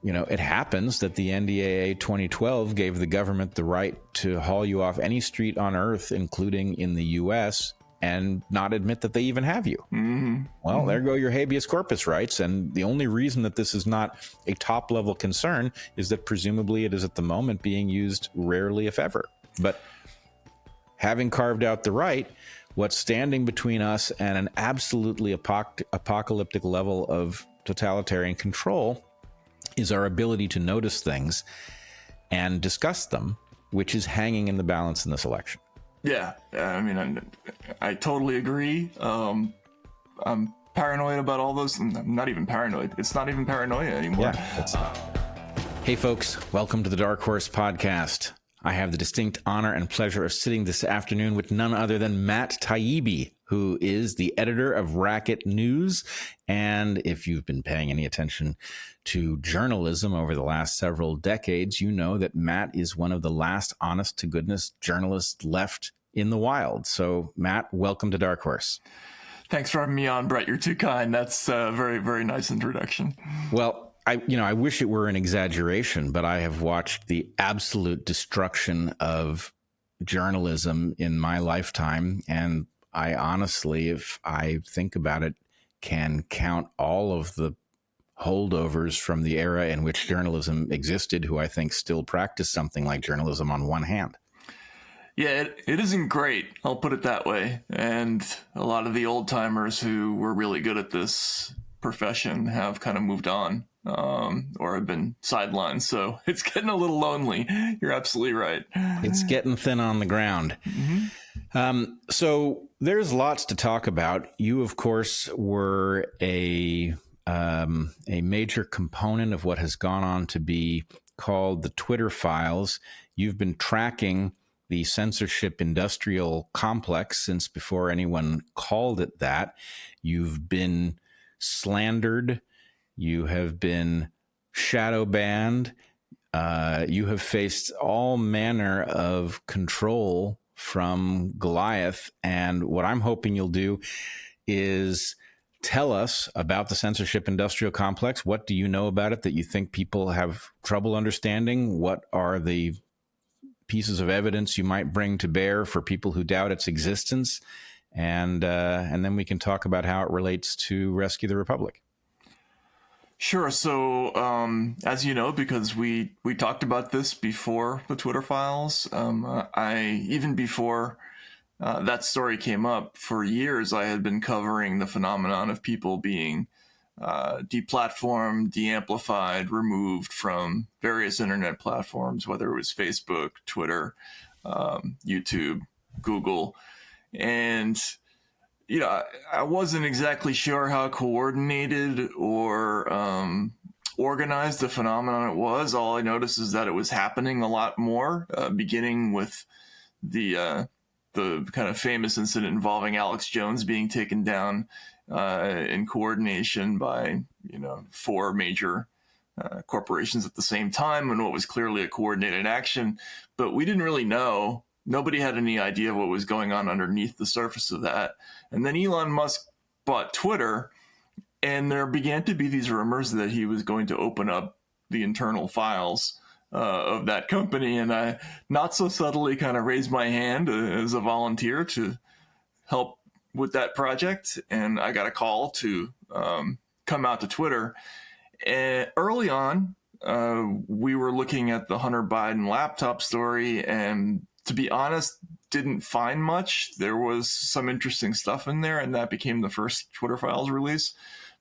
it happens that the NDAA 2012 gave the government the right to haul you off any street on Earth, including in the U.S., and not admit that they even have you. Well, there go your habeas corpus rights. And the only reason that this is not a top-level concern is that presumably it is at the moment being used rarely, if ever. But having carved out the right, what's standing between us and an absolutely apocalyptic level of totalitarian control is our ability to notice things and discuss them, which is hanging in the balance in this election. Yeah, I mean, I totally agree. I'm paranoid about all those. I'm not even paranoid. It's not even paranoia anymore. Yeah, Hey, folks, welcome to the DarkHorse podcast. I have the distinct honor and pleasure of sitting this afternoon with none other than Matt Taibbi, who is the editor of Racket News. And if you've been paying any attention to journalism over the last several decades, you know that Matt is one of the last honest-to-goodness journalists left in the wild. So, Matt, welcome to DarkHorse. Thanks for having me on, Brett. You're too kind. That's a very, very nice introduction. Well, I wish it were an exaggeration, but I have watched the absolute destruction of journalism in my lifetime. And I honestly, if I think about it, can count all of the holdovers from the era in which journalism existed, who I think still practice something like journalism, on one hand. Yeah, it isn't great. I'll put it that way. And a lot of the old timers who were really good at this profession have kind of moved on or have been sidelined. So it's getting a little lonely. You're absolutely right. It's getting thin on the ground. So there's lots to talk about. You, of course, were a major component of what has gone on to be called the Twitter files. You've been tracking the censorship industrial complex since before anyone called it that. You've been slandered. You have been shadow banned. You have faced all manner of control from Goliath. And what I'm hoping you'll do is tell us about the censorship industrial complex. What do you know about it that you think people have trouble understanding? What are the pieces of evidence you might bring to bear for people who doubt its existence? And then we can talk about how it relates to Rescue the Republic. Sure. So, as you know, because we talked about this before the Twitter files, even before that story came up, for years I had been covering the phenomenon of people being deplatformed, deamplified, removed from various internet platforms, whether it was Facebook, Twitter, YouTube, Google. And, I wasn't exactly sure how coordinated or organized the phenomenon it was. All I noticed is that it was happening a lot more, beginning with the kind of famous incident involving Alex Jones being taken down in coordination by, four major corporations at the same time, and what was clearly a coordinated action. But we didn't really know. Nobody had any idea what was going on underneath the surface of that. And then Elon Musk bought Twitter, and there began to be these rumors that he was going to open up the internal files of that company. And I, not so subtly, kind of raised my hand as a volunteer to help with that project. And I got a call to come out to Twitter. And early on, we were looking at the Hunter Biden laptop story, and to be honest, didn't find much. There was some interesting stuff in there, and that became the first Twitter files release.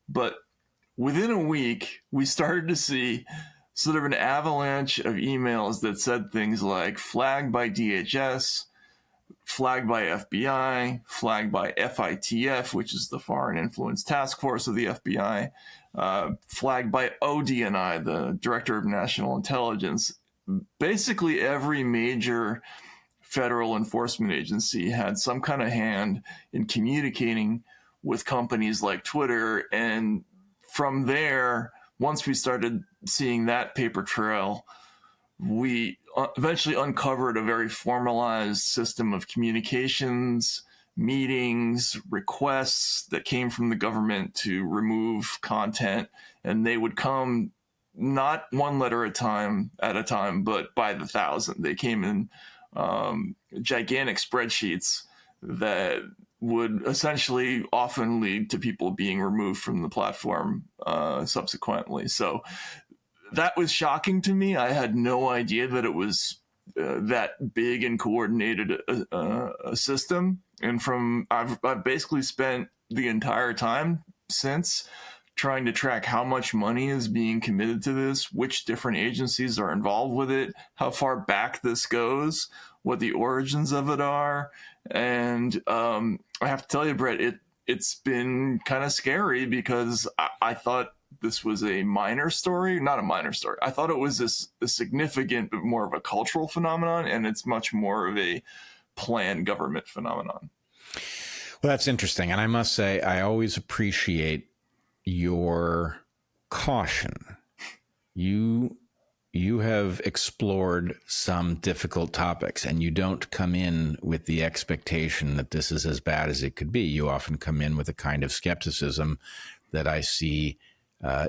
But within a week, we started to see sort of an avalanche of emails that said things like flagged by DHS, flagged by FBI, flagged by FITF, which is the Foreign Influence Task Force of the FBI, flagged by ODNI, the Director of National Intelligence. Basically, every major federal enforcement agency had some kind of hand in communicating with companies like Twitter. And from there, once we started seeing that paper trail, we eventually uncovered a very formalized system of communications, meetings, requests that came from the government to remove content. And they would come not one letter at a time, but by the thousand. They came in gigantic spreadsheets that would essentially often lead to people being removed from the platform subsequently. So that was shocking to me. I had no idea that it was that big and coordinated a system. And I've basically spent the entire time since trying to track how much money is being committed to this, which different agencies are involved with it, how far back this goes, what the origins of it are. And I have to tell you, Brett, it's been kind of scary because I thought this was a minor story, not a minor story. I thought it was a significant, but more of a cultural phenomenon, and it's much more of a planned government phenomenon. Well, that's interesting. And I must say, I always appreciate your caution. You have explored some difficult topics, and you don't come in with the expectation that this is as bad as it could be. You often come in with a kind of skepticism that I see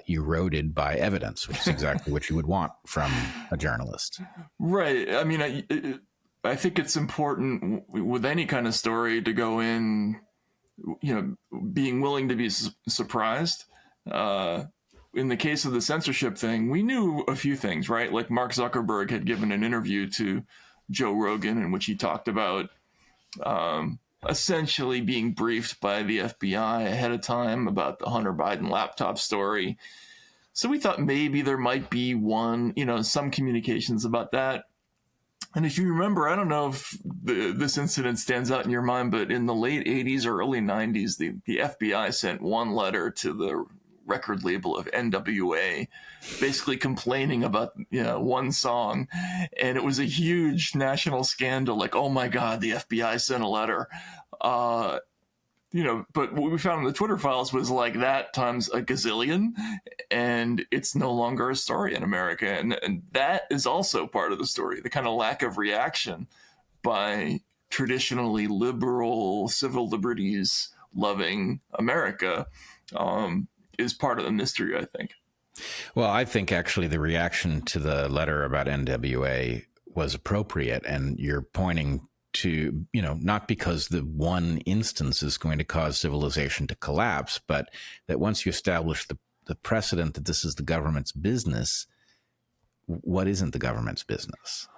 eroded by evidence, which is exactly what you would want from a journalist. Right. I mean, I think it's important with any kind of story to go in, being willing to be surprised. In the case of the censorship thing, we knew a few things, right? Like Mark Zuckerberg had given an interview to Joe Rogan in which he talked about essentially being briefed by the FBI ahead of time about the Hunter Biden laptop story. So we thought maybe there might be some communications about that. And if you remember, I don't know if this incident stands out in your mind, but in the late 80s or early 90s, the FBI sent one letter to the record label of NWA, basically complaining about one song, and it was a huge national scandal. Like, oh my God, the FBI sent a letter. But what we found in the Twitter files was like that times a gazillion, and it's no longer a story in America. And that is also part of the story, the kind of lack of reaction by traditionally liberal, civil liberties loving America is part of the mystery, I think. Well, I think actually the reaction to the letter about NWA was appropriate, and you're pointing to, not because the one instance is going to cause civilization to collapse, but that once you establish the precedent that this is the government's business, what isn't the government's business?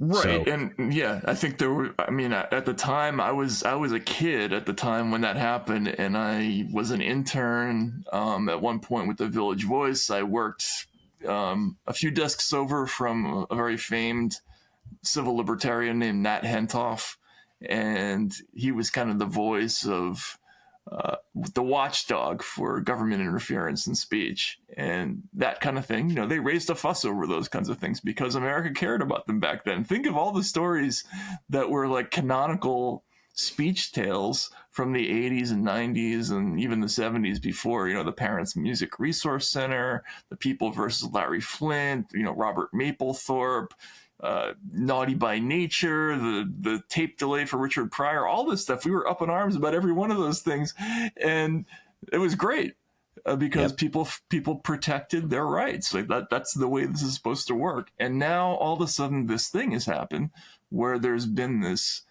Right. So, and yeah, I think at the time I was a kid at the time when that happened, and I was an intern at one point with the Village Voice. I worked a few desks over from a very famed civil libertarian named Nat Hentoff, and he was kind of the voice of the watchdog for government interference in speech and that kind of thing. They raised a fuss over those kinds of things because America cared about them back then. Think of all the stories that were like canonical speech tales from the 80s and 90s and even the 70s before, the Parents Music Resource Center, the People versus Larry Flint, Robert Mapplethorpe, Naughty by Nature, the tape delay for Richard Pryor, all this stuff. We were up in arms about every one of those things, and it was great because people protected their rights. Like that's the way this is supposed to work. And now all of a sudden this thing has happened where there's been this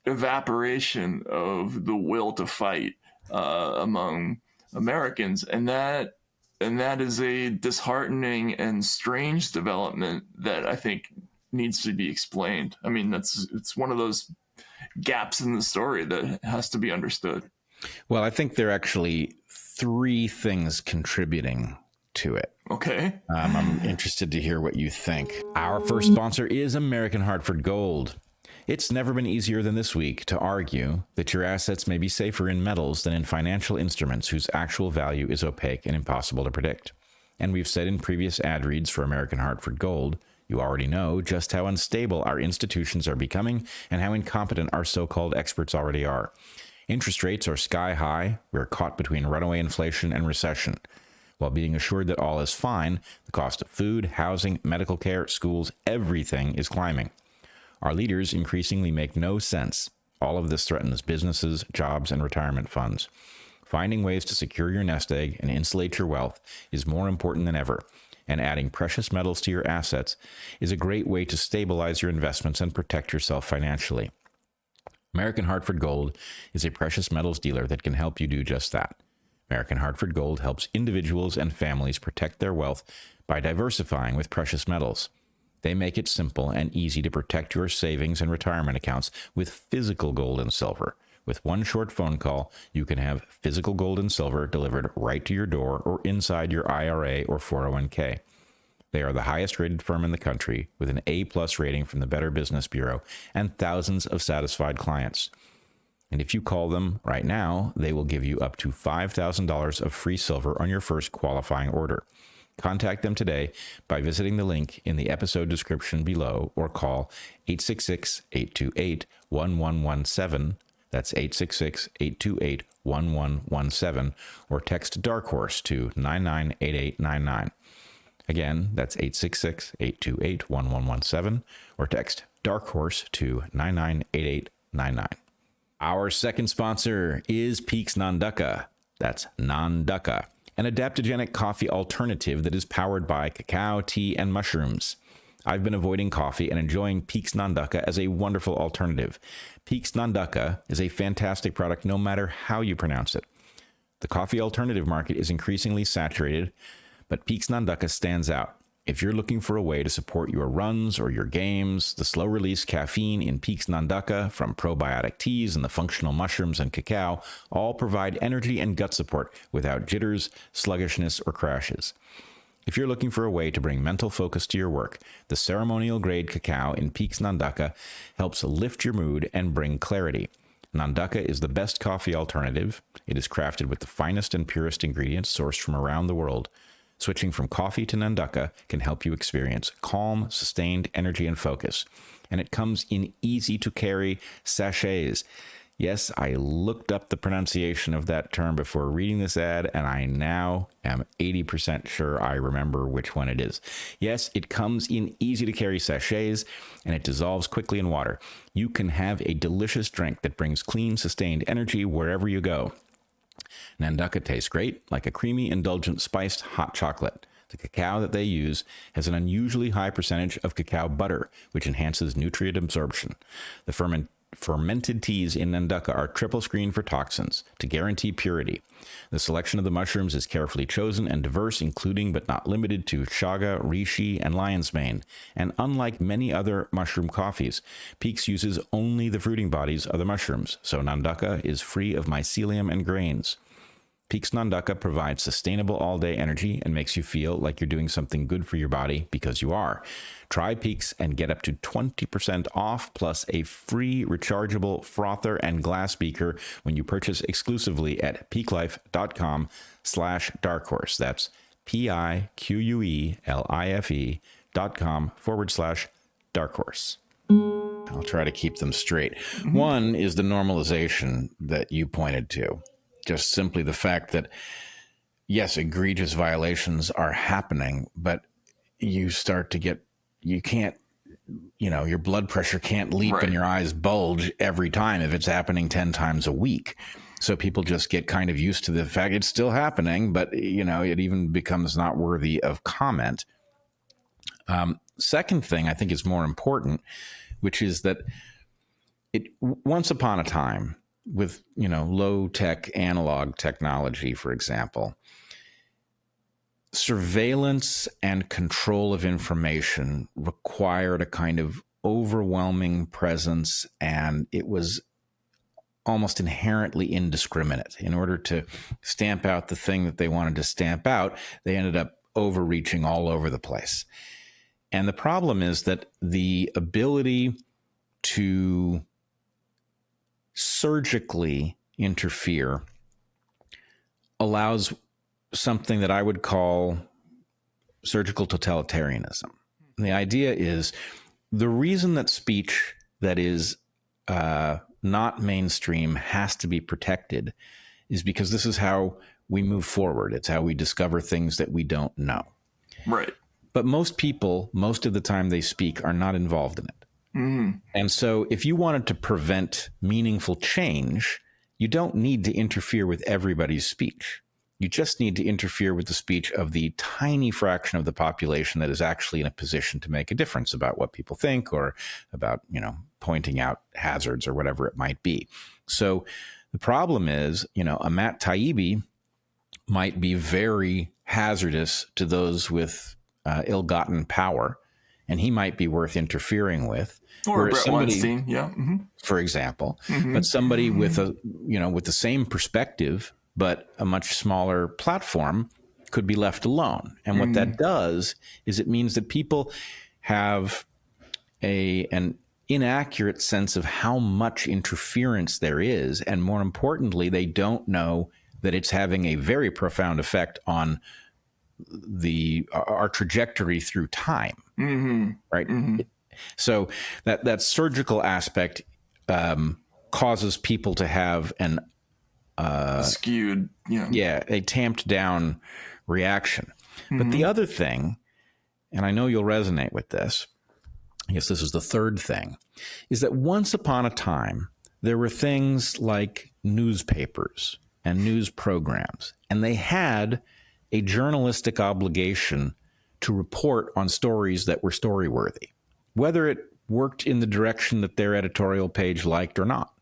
evaporation of the will to fight among Americans, and that is a disheartening and strange development that I think needs to be explained. I mean, it's one of those gaps in the story that has to be understood. Well, I think there are actually three things contributing to it. Okay. I'm interested to hear what you think. Our first sponsor is American Hartford Gold. It's never been easier than this week to argue that your assets may be safer in metals than in financial instruments whose actual value is opaque and impossible to predict. And we've said in previous ad reads for American Hartford Gold, you already know just how unstable our institutions are becoming and how incompetent our so-called experts already are. Interest rates are sky high. We're caught between runaway inflation and recession. While being assured that all is fine, the cost of food, housing, medical care, schools, everything is climbing. Our leaders increasingly make no sense. All of this threatens businesses, jobs, and retirement funds. Finding ways to secure your nest egg and insulate your wealth is more important than ever. and adding precious metals to your assets is a great way to stabilize your investments and protect yourself financially. American Hartford Gold is a precious metals dealer that can help you do just that. American Hartford Gold helps individuals and families protect their wealth by diversifying with precious metals. They make it simple and easy to protect your savings and retirement accounts with physical gold and silver. With one short phone call, you can have physical gold and silver delivered right to your door or inside your IRA or 401k. They are the highest rated firm in the country with an A+ rating from the Better Business Bureau and thousands of satisfied clients. And if you call them right now, they will give you up to $5,000 of free silver on your first qualifying order. Contact them today by visiting the link in the episode description below or call 866-828-1117. That's 866-828-1117 or text DarkHorse to 998899. Again, that's 866-828-1117 or text DarkHorse to 998899. Our second sponsor is Peaks Nanducca. That's Nanducca, an adaptogenic coffee alternative that is powered by cacao, tea, and mushrooms. I've been avoiding coffee and enjoying Peaks Nanducca as a wonderful alternative. Peaks Nanducca is a fantastic product no matter how you pronounce it. The coffee alternative market is increasingly saturated, but Peaks Nanducca stands out. If you're looking for a way to support your runs or your games, the slow-release caffeine in Peaks Nanducca from probiotic teas and the functional mushrooms and cacao all provide energy and gut support without jitters, sluggishness, or crashes. If you're looking for a way to bring mental focus to your work, the ceremonial-grade cacao in Peaks Nanducca helps lift your mood and bring clarity. Nanducca is the best coffee alternative. It is crafted with the finest and purest ingredients sourced from around the world. Switching from coffee to Nanducca can help you experience calm, sustained energy and focus. And it comes in easy-to-carry sachets. Yes, I looked up the pronunciation of that term before reading this ad, and I now am 80% sure I remember which one it is. Yes, it comes in easy-to-carry sachets, and it dissolves quickly in water. You can have a delicious drink that brings clean, sustained energy wherever you go. Nanducca tastes great, like a creamy, indulgent, spiced hot chocolate. The cacao that they use has an unusually high percentage of cacao butter, which enhances nutrient absorption. The fermented teas in Nanducca are triple screened for toxins to guarantee purity. The selection of the mushrooms is carefully chosen and diverse, including but not limited to chaga, reishi, and lion's mane. And unlike many other mushroom coffees, Peaks uses only the fruiting bodies of the mushrooms, so Nanducca is free of mycelium and grains. Peaks Nanducca provides sustainable all-day energy and makes you feel like you're doing something good for your body because you are. Try Peaks and get up to 20% off plus a free rechargeable frother and glass beaker when you purchase exclusively at peaklife.com/darkhorse. That's PIQUELIFE.com/darkhorse. I'll try to keep them straight. One is the normalization that you pointed to. Just simply the fact that, yes, egregious violations are happening, but you start to get, you can't, your blood pressure can't leap and your eyes bulge every time if it's happening 10 times a week. So people just get kind of used to the fact it's still happening, but, it even becomes not worthy of comment. Second thing I think is more important, which is that once upon a time, with, low-tech analog technology, for example, surveillance and control of information required a kind of overwhelming presence, and it was almost inherently indiscriminate. In order to stamp out the thing that they wanted to stamp out, they ended up overreaching all over the place. And the problem is that the ability to surgically interfere allows something that I would call surgical totalitarianism. And the idea is the reason that speech that is not mainstream has to be protected is because this is how we move forward. It's how we discover things that we don't know. Right. But most people, most of the time they speak, are not involved in it. Mm-hmm. And so if you wanted to prevent meaningful change, you don't need to interfere with everybody's speech. You just need to interfere with the speech of the tiny fraction of the population that is actually in a position to make a difference about what people think or about, pointing out hazards or whatever it might be. So the problem is, a Matt Taibbi might be very hazardous to those with ill-gotten power, and he might be worth interfering with. Or Brett Weinstein, yeah. Mm-hmm. For example. Mm-hmm. But somebody with with the same perspective, but a much smaller platform could be left alone. And what that does is it means that people have an inaccurate sense of how much interference there is. And more importantly, they don't know that it's having a very profound effect on our trajectory through time. Mm-hmm. Right. Mm-hmm. So that surgical aspect causes people to have skewed, a tamped down reaction. Mm-hmm. But the other thing, and I know you'll resonate with this, I guess this is the third thing, is that once upon a time, there were things like newspapers and news programs, and they had a journalistic obligation to report on stories that were story-worthy, whether it worked in the direction that their editorial page liked or not,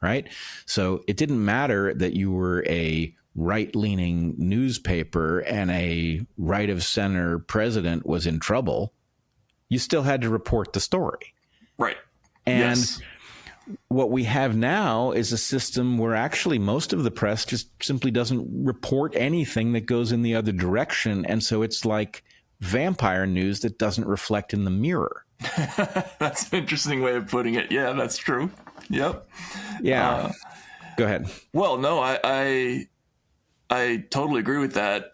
right? So it didn't matter that you were a right-leaning newspaper and a right-of-center president was in trouble. You still had to report the story. Right. And yes. What we have now is a system where actually most of the press just simply doesn't report anything that goes in the other direction. And so it's like vampire news that doesn't reflect in the mirror. That's an interesting way of putting it. Yeah, that's true. Yep. Yeah. Go ahead. Well, no, I totally agree with that.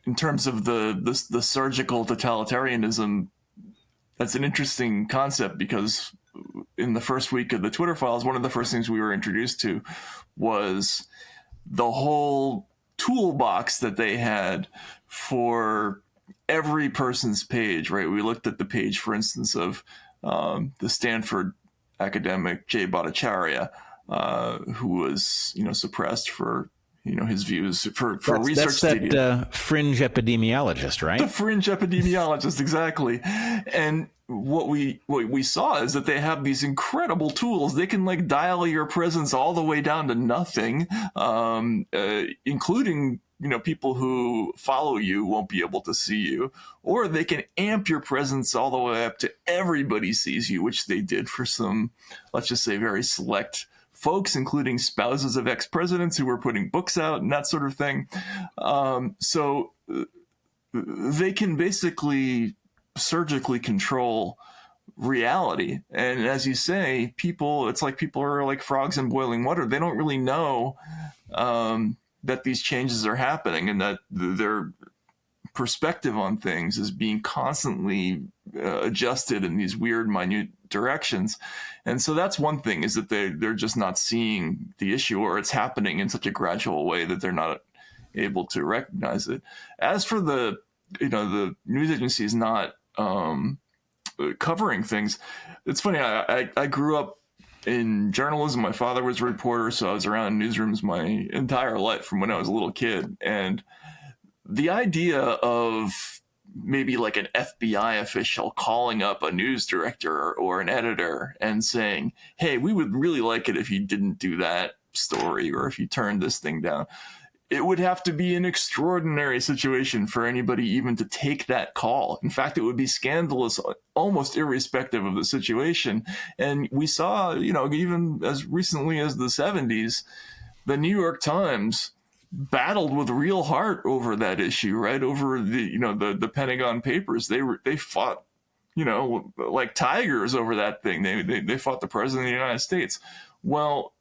In terms of the surgical totalitarianism, that's an interesting concept because in the first week of the Twitter files, one of the first things we were introduced to was the whole toolbox that they had for every person's page, right? We looked at the page, for instance, of the Stanford academic Jay Bhattacharya, who was, suppressed for, his views for research. That's that fringe epidemiologist, right? The fringe epidemiologist, exactly. And what we saw is that they have these incredible tools. They can dial your presence all the way down to nothing, including people who follow you won't be able to see you, or they can amp your presence all the way up to everybody sees you, which they did for some, let's just say, very select folks, including spouses of ex-presidents who were putting books out and that sort of thing. So they can basically surgically control reality. And as you say, it's like people are like frogs in boiling water. They don't really know that these changes are happening and that their perspective on things is being constantly adjusted in these weird, minute directions. And so that's one thing, is that they're just not seeing the issue, or it's happening in such a gradual way that they're not able to recognize it. As for the news agencies not covering things, it's funny. I grew up in journalism. My father was a reporter, so I was around newsrooms my entire life from when I was a little kid. And the idea of maybe like an FBI official calling up a news director or an editor and saying, hey, we would really like it if you didn't do that story, or if you turned this thing down. It would have to be an extraordinary situation for anybody even to take that call. In fact, it would be scandalous, almost irrespective of the situation. And we saw, even as recently as the 70s, the New York Times battled with real heart over that issue, right? Over the Pentagon Papers. They fought, like tigers over that thing. They fought the president of the United States. Well,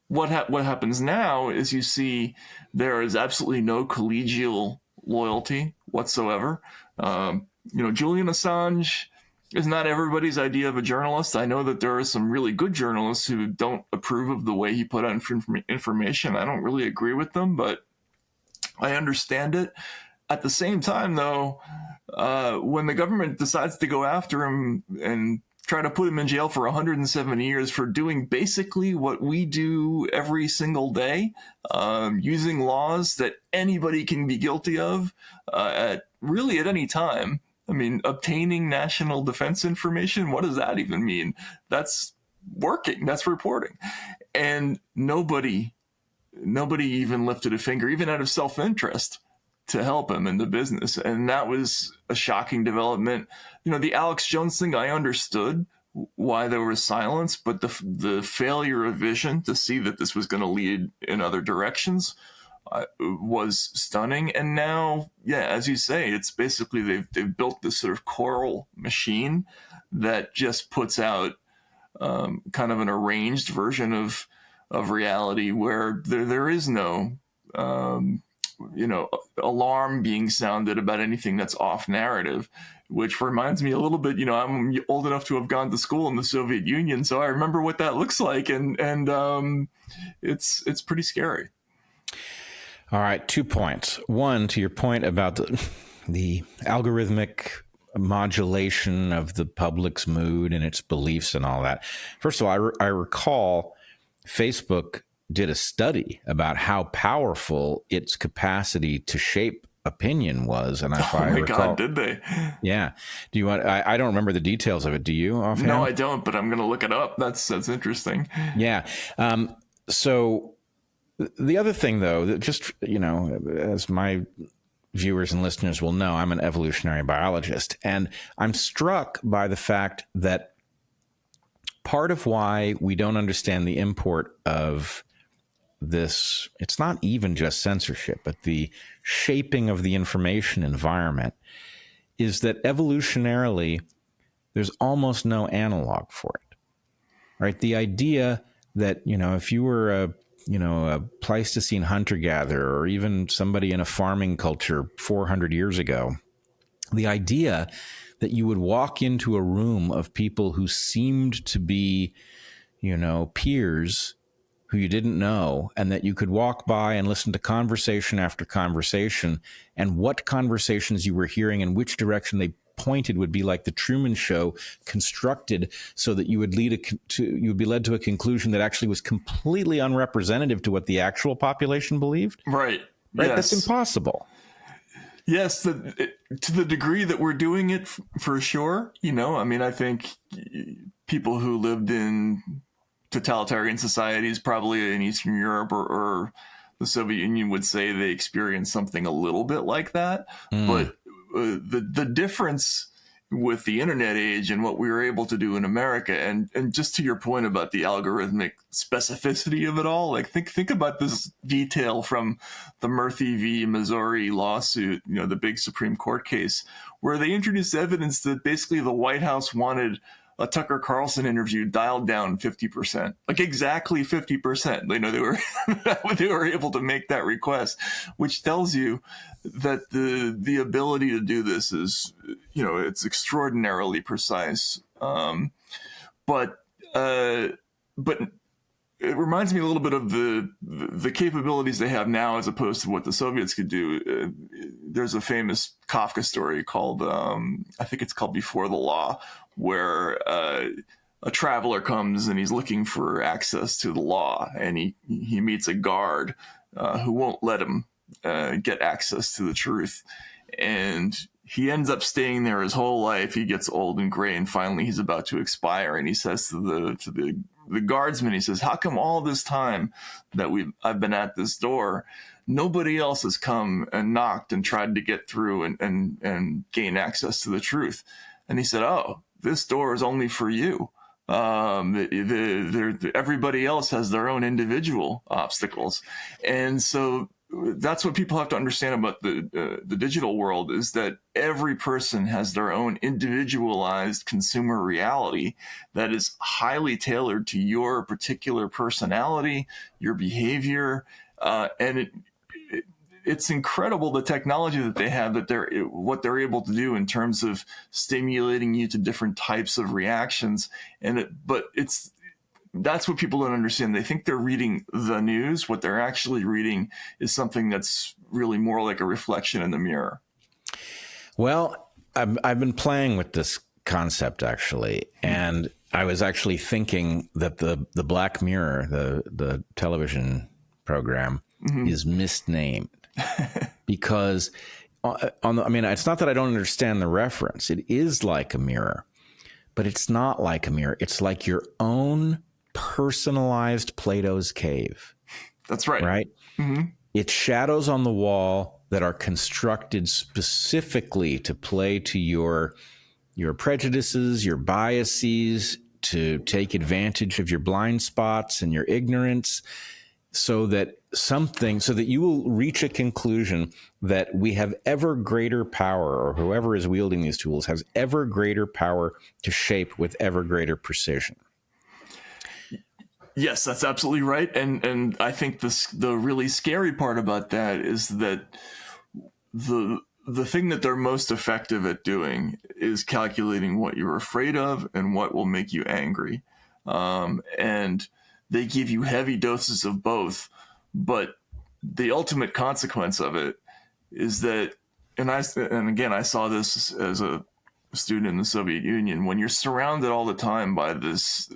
what happens now is you see there is absolutely no collegial loyalty whatsoever. Julian Assange is not everybody's idea of a journalist. I know that there are some really good journalists who don't approve of the way he put out information. I don't really agree with them, but I understand it. At the same time, though, when the government decides to go after him and try to put him in jail for 170 years for doing basically what we do every single day, using laws that anybody can be guilty of at any time. I mean, obtaining national defense information, what does that even mean? That's working, that's reporting. And nobody even lifted a finger, even out of self-interest, to help him in the business. And that was a shocking development. The Alex Jones thing, I understood why there was silence, but the failure of vision to see that this was going to lead in other directions was stunning. And now, as you say, it's basically they've built this sort of choral machine that just puts out kind of an arranged version of reality where there is no alarm being sounded about anything that's off narrative, which reminds me a little bit, I'm old enough to have gone to school in the Soviet Union, so I remember what that looks like, and it's pretty scary. All right, 2 points. One, to your point about the algorithmic modulation of the public's mood and its beliefs and all that. First of all, I recall Facebook did a study about how powerful its capacity to shape opinion was, and if I recall, God, did they? Yeah. Do you want? I don't remember the details of it. Do you? Offhand? No, I don't. But I'm going to look it up. That's interesting. Yeah. So the other thing, though, that just as my viewers and listeners will know, I'm an evolutionary biologist, and I'm struck by the fact that part of why we don't understand the import of this, it's not even just censorship, but the shaping of the information environment, is that evolutionarily, there's almost no analog for it, right? The idea that, if you were a Pleistocene hunter-gatherer, or even somebody in a farming culture 400 years ago, the idea that you would walk into a room of people who seemed to be, peers who you didn't know, and that you could walk by and listen to conversation after conversation, and what conversations you were hearing and which direction they pointed would be like the Truman Show constructed so that you would be led to a conclusion that actually was completely unrepresentative to what the actual population believed. Right. Yes. That's impossible. Yes, to the degree that we're doing it, for sure. I think people who lived in totalitarian societies, probably in Eastern Europe or the Soviet Union, would say they experienced something a little bit like that. But the difference with the internet age and what we were able to do in America, and just to your point about the algorithmic specificity of it all, like think about this detail from the Murphy v. Missouri lawsuit, the big Supreme Court case, where they introduced evidence that basically the White House wanted a Tucker Carlson interview dialed down 50%, like exactly 50%. They were able to make that request, which tells you that the ability to do this is, it's extraordinarily precise. But it reminds me a little bit of the capabilities they have now as opposed to what the Soviets could do. There's a famous Kafka story called, I think it's called Before the Law, where a traveler comes and he's looking for access to the law, and he meets a guard who won't let him get access to the truth. And he ends up staying there his whole life. He gets old and gray, and finally he's about to expire. And he says to the guardsman, he says, "How come all this time that I've been at this door, nobody else has come and knocked and tried to get through and gain access to the truth?" And he said, "Oh, this door is only for you. Everybody else has their own individual obstacles." And so that's what people have to understand about the digital world, is that every person has their own individualized consumer reality that is highly tailored to your particular personality, your behavior, and it's incredible the technology that they have, what they're able to do in terms of stimulating you to different types of reactions. That's what people don't understand. They think they're reading the news. What they're actually reading is something that's really more like a reflection in the mirror. Well, I've been playing with this concept, actually. And I was actually thinking that the Black Mirror, the television program, is misnamed because it's not that I don't understand the reference. It is like a mirror, but it's not like a mirror. It's like your own personalized Plato's cave. That's right. Right? It's shadows on the wall that are constructed specifically to play to your prejudices, your biases, to take advantage of your blind spots and your ignorance, so that you will reach a conclusion that we have ever greater power, or whoever is wielding these tools has ever greater power to shape with ever greater precision. Yes, that's absolutely right. And I think the really scary part about that is that the thing that they're most effective at doing is calculating what you're afraid of and what will make you angry. And they give you heavy doses of both. But the ultimate consequence of it is that, and again, I saw this as a student in the Soviet Union, when you're surrounded all the time by these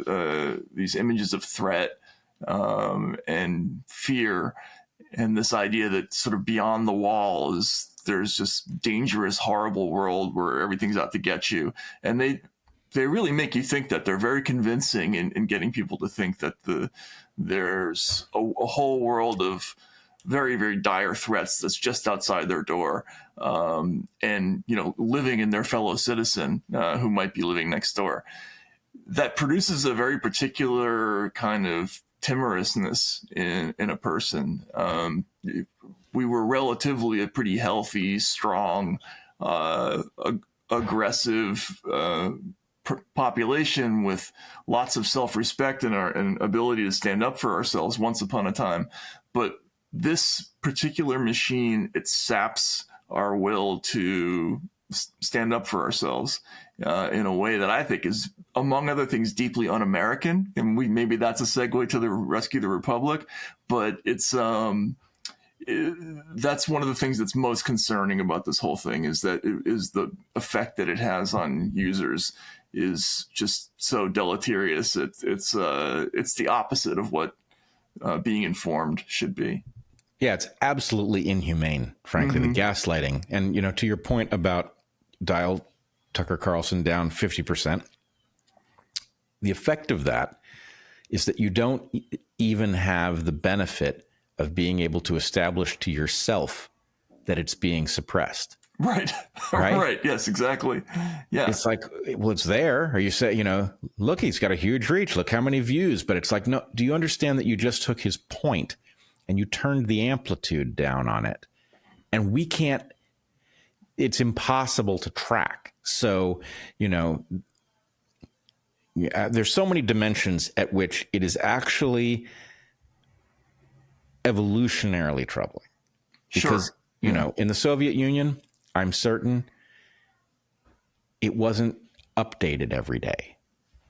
images of threat and fear, and this idea that sort of beyond the wall there's just dangerous, horrible world where everything's out to get you. And they really make you think that. They're very convincing in getting people to think that there's a whole world of very, very dire threats that's just outside their door, and living in their fellow citizen who might be living next door. That produces a very particular kind of timorousness in a person. We were relatively a pretty healthy, strong, aggressive population with lots of self-respect and ability to stand up for ourselves once upon a time. But this particular machine, it saps our will to stand up for ourselves in a way that I think is, among other things, deeply un-American. And maybe that's a segue to the Rescue the Republic, but it's that's one of the things that's most concerning about this whole thing, is that the effect that it has on users is just so deleterious. It's the opposite of what being informed should be. Yeah, it's absolutely inhumane, frankly, the gaslighting. And, to your point about dial Tucker Carlson down 50%, the effect of that is that you don't even have the benefit of being able to establish to yourself that it's being suppressed. Right. Right. Yes, exactly. Yeah. It's like, well, it's there. Or you say, look, he's got a huge reach. Look how many views. But it's like, no, do you understand that you just took his point and you turned the amplitude down on it? And we can't, it's impossible to track. So, there's so many dimensions at which it is actually evolutionarily troubling. Because, in the Soviet Union, I'm certain it wasn't updated every day,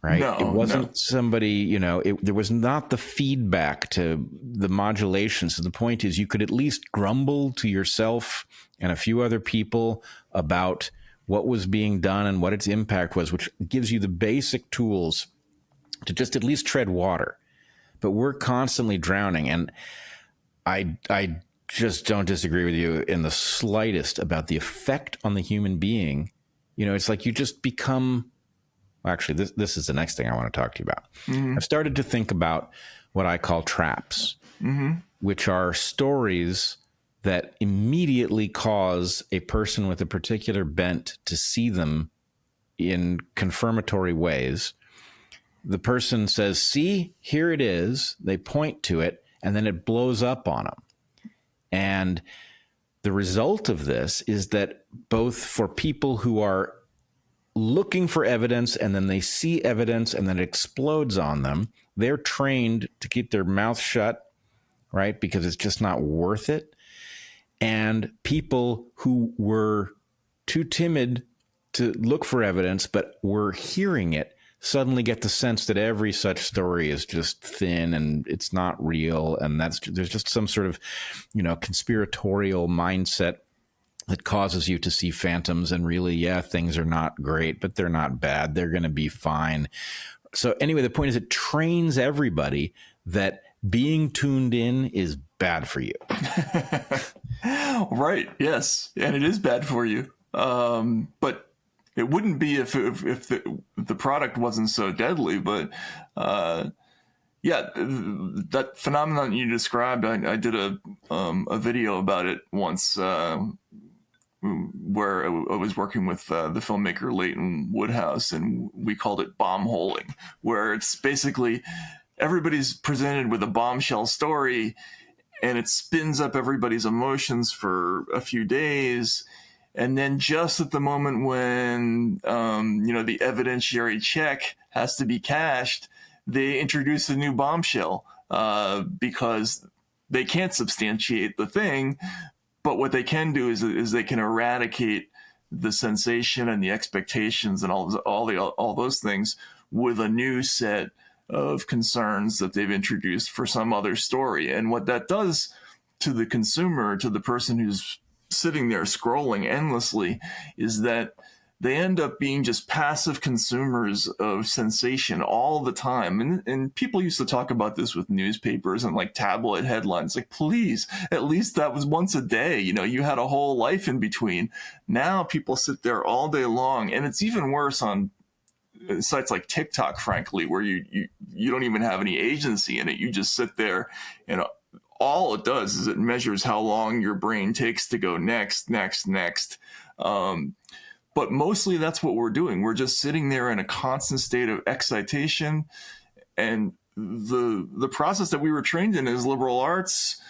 right? No, it wasn't somebody, there was not the feedback to the modulation. So the point is, you could at least grumble to yourself and a few other people about what was being done and what its impact was, which gives you the basic tools to just at least tread water. But we're constantly drowning. And I just don't disagree with you in the slightest about the effect on the human being. It's like you just become, actually, this is the next thing I want to talk to you about. I've started to think about what I call traps, which are stories that immediately cause a person with a particular bent to see them in confirmatory ways. The person says, see, here it is. They point to it, and then it blows up on them. And the result of this is that both for people who are looking for evidence and then they see evidence and then it explodes on them, they're trained to keep their mouth shut, right? Because it's just not worth it. And people who were too timid to look for evidence but were hearing it suddenly get the sense that every such story is just thin and it's not real. And there's just some sort of, conspiratorial mindset that causes you to see phantoms, and really, yeah, things are not great, but they're not bad. They're going to be fine. So anyway, the point is it trains everybody that being tuned in is bad for you. Right. Yes. And it is bad for you. But it wouldn't be if the product wasn't so deadly. But yeah, that phenomenon you described, I did a video about it once, where I was working with the filmmaker Leighton Woodhouse, and we called it bombholing, where it's basically everybody's presented with a bombshell story, and it spins up everybody's emotions for a few days. And then just at the moment when, the evidentiary check has to be cashed, they introduce a new bombshell, because they can't substantiate the thing. But what they can do is they can eradicate the sensation and the expectations and all those things with a new set of concerns that they've introduced for some other story. And what that does to the consumer, to the person who's sitting there scrolling endlessly, is that they end up being just passive consumers of sensation all the time. And people used to talk about this with newspapers and like tabloid headlines. Like, please, at least that was once a day. You had a whole life in between. Now people sit there all day long. And it's even worse on sites like TikTok, frankly, where you don't even have any agency in it. You just sit there, and all it does is it measures how long your brain takes to go next. But mostly that's what we're doing. We're just sitting there in a constant state of excitation. And the process that we were trained in as liberal arts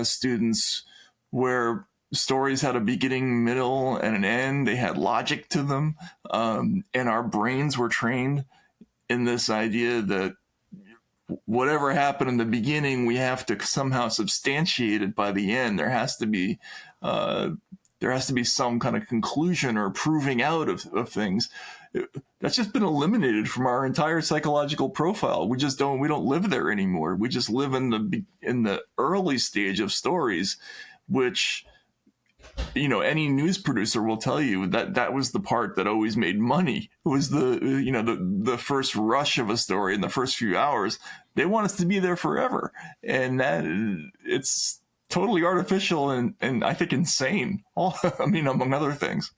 students, where stories had a beginning, middle, and an end, they had logic to them. And our brains were trained in this idea that whatever happened in the beginning, we have to somehow substantiate it by the end. There has to be some kind of conclusion or proving out of things. That's just been eliminated from our entire psychological profile. We don't live there anymore. We just live in the early stage of stories, which, any news producer will tell you that was the part that always made money. It was the first rush of a story in the first few hours. They want us to be there forever. And that it's totally artificial and I think insane. Among other things.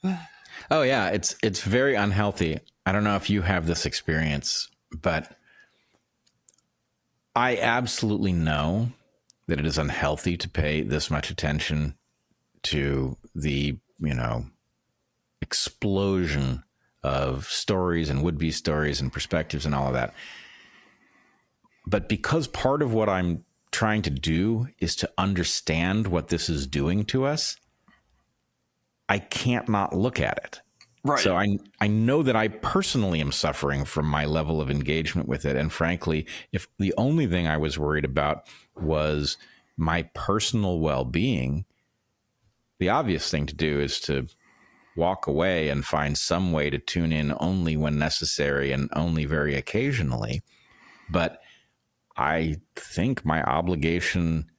Oh yeah, it's very unhealthy. I don't know if you have this experience, but I absolutely know that it is unhealthy to pay this much attention to the, explosion of stories and would-be stories and perspectives and all of that. But because part of what I'm trying to do is to understand what this is doing to us, I can't not look at it. Right. So I know that I personally am suffering from my level of engagement with it. And frankly, if the only thing I was worried about was my personal well-being, the obvious thing to do is to walk away and find some way to tune in only when necessary and only very occasionally. But I think my obligation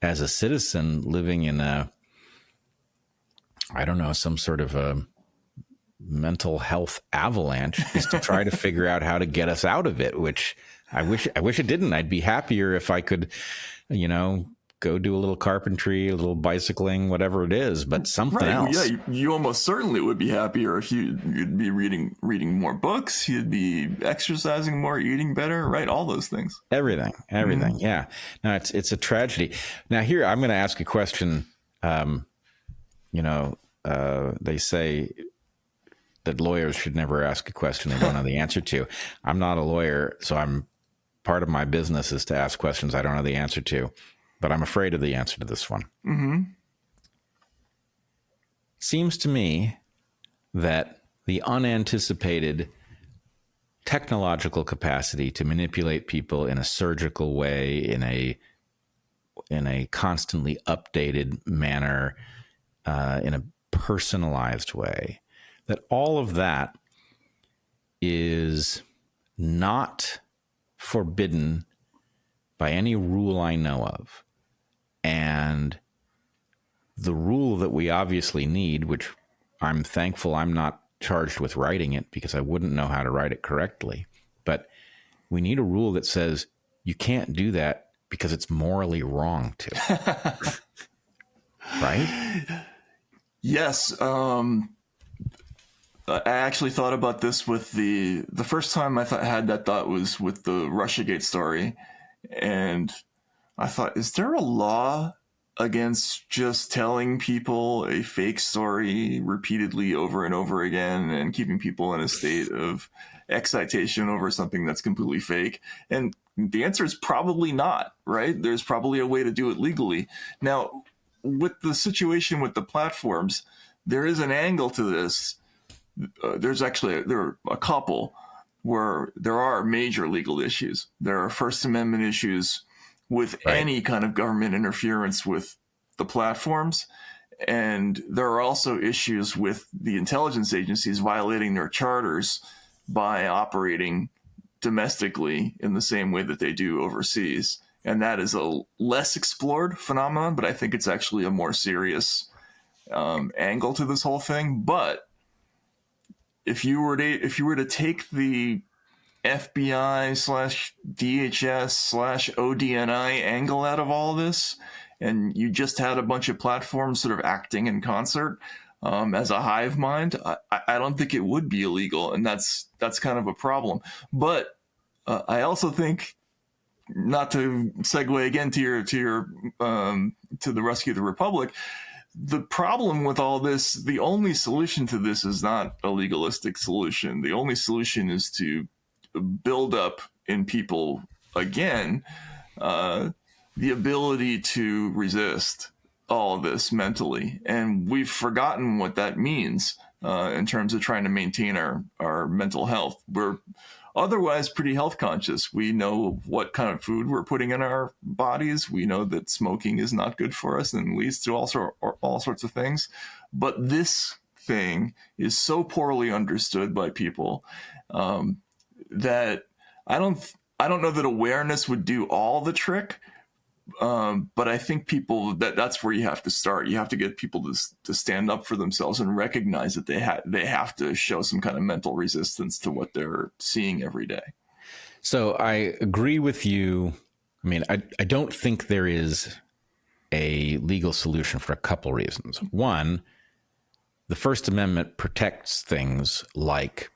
as a citizen living in some sort of a mental health avalanche is to try to figure out how to get us out of it, which I wish it didn't. I'd be happier if I could, go do a little carpentry, a little bicycling, whatever it is, but something else. Yeah, you almost certainly would be happier if you'd be reading more books, you'd be exercising more, eating better, right? All those things. Everything. Mm-hmm. Yeah. No, it's a tragedy. Now here, I'm going to ask a question. They say that lawyers should never ask a question they don't know the answer to. I'm not a lawyer, so part of my business is to ask questions I don't know the answer to. But I'm afraid of the answer to this one. Mm-hmm. Seems to me that the unanticipated technological capacity to manipulate people in a surgical way, in a constantly updated manner, in a personalized way, that all of that is not forbidden by any rule I know of. And the rule that we obviously need, which I'm thankful I'm not charged with writing it because I wouldn't know how to write it correctly. But we need a rule that says you can't do that because it's morally wrong to. Right? Yes. I actually thought about this with the first time I had that thought was with the Russiagate story. And I thought, is there a law against just telling people a fake story repeatedly over and over again and keeping people in a state of excitation over something that's completely fake? And the answer is probably not, right? There's probably a way to do it legally. Now, with the situation with the platforms, there is an angle to this. There are a couple where there are major legal issues. There are First Amendment issues with any kind of government interference with the platforms. And there are also issues with the intelligence agencies violating their charters by operating domestically in the same way that they do overseas. And that is a less explored phenomenon, but I think it's actually a more serious angle to this whole thing. But if you were to take the FBI / DHS / ODNI angle out of all this, and you just had a bunch of platforms sort of acting in concert as a hive mind, I don't think it would be illegal, and that's kind of a problem. But I also think, not to segue again to the Rescue the Republic, the problem with all this, the only solution to this is not a legalistic solution. The only solution is to build up in people again the ability to resist all of this mentally. And we've forgotten what that means in terms of trying to maintain our mental health. We're otherwise pretty health conscious. We know what kind of food we're putting in our bodies. We know that smoking is not good for us and leads to all sorts of things. But this thing is so poorly understood by people that I don't know that awareness would do all the trick. But I think that's where you have to start. You have to get people to stand up for themselves and recognize that they have to show some kind of mental resistance to what they're seeing every day. So I agree with you. I mean, I don't think there is a legal solution for a couple reasons. One, the First Amendment protects things like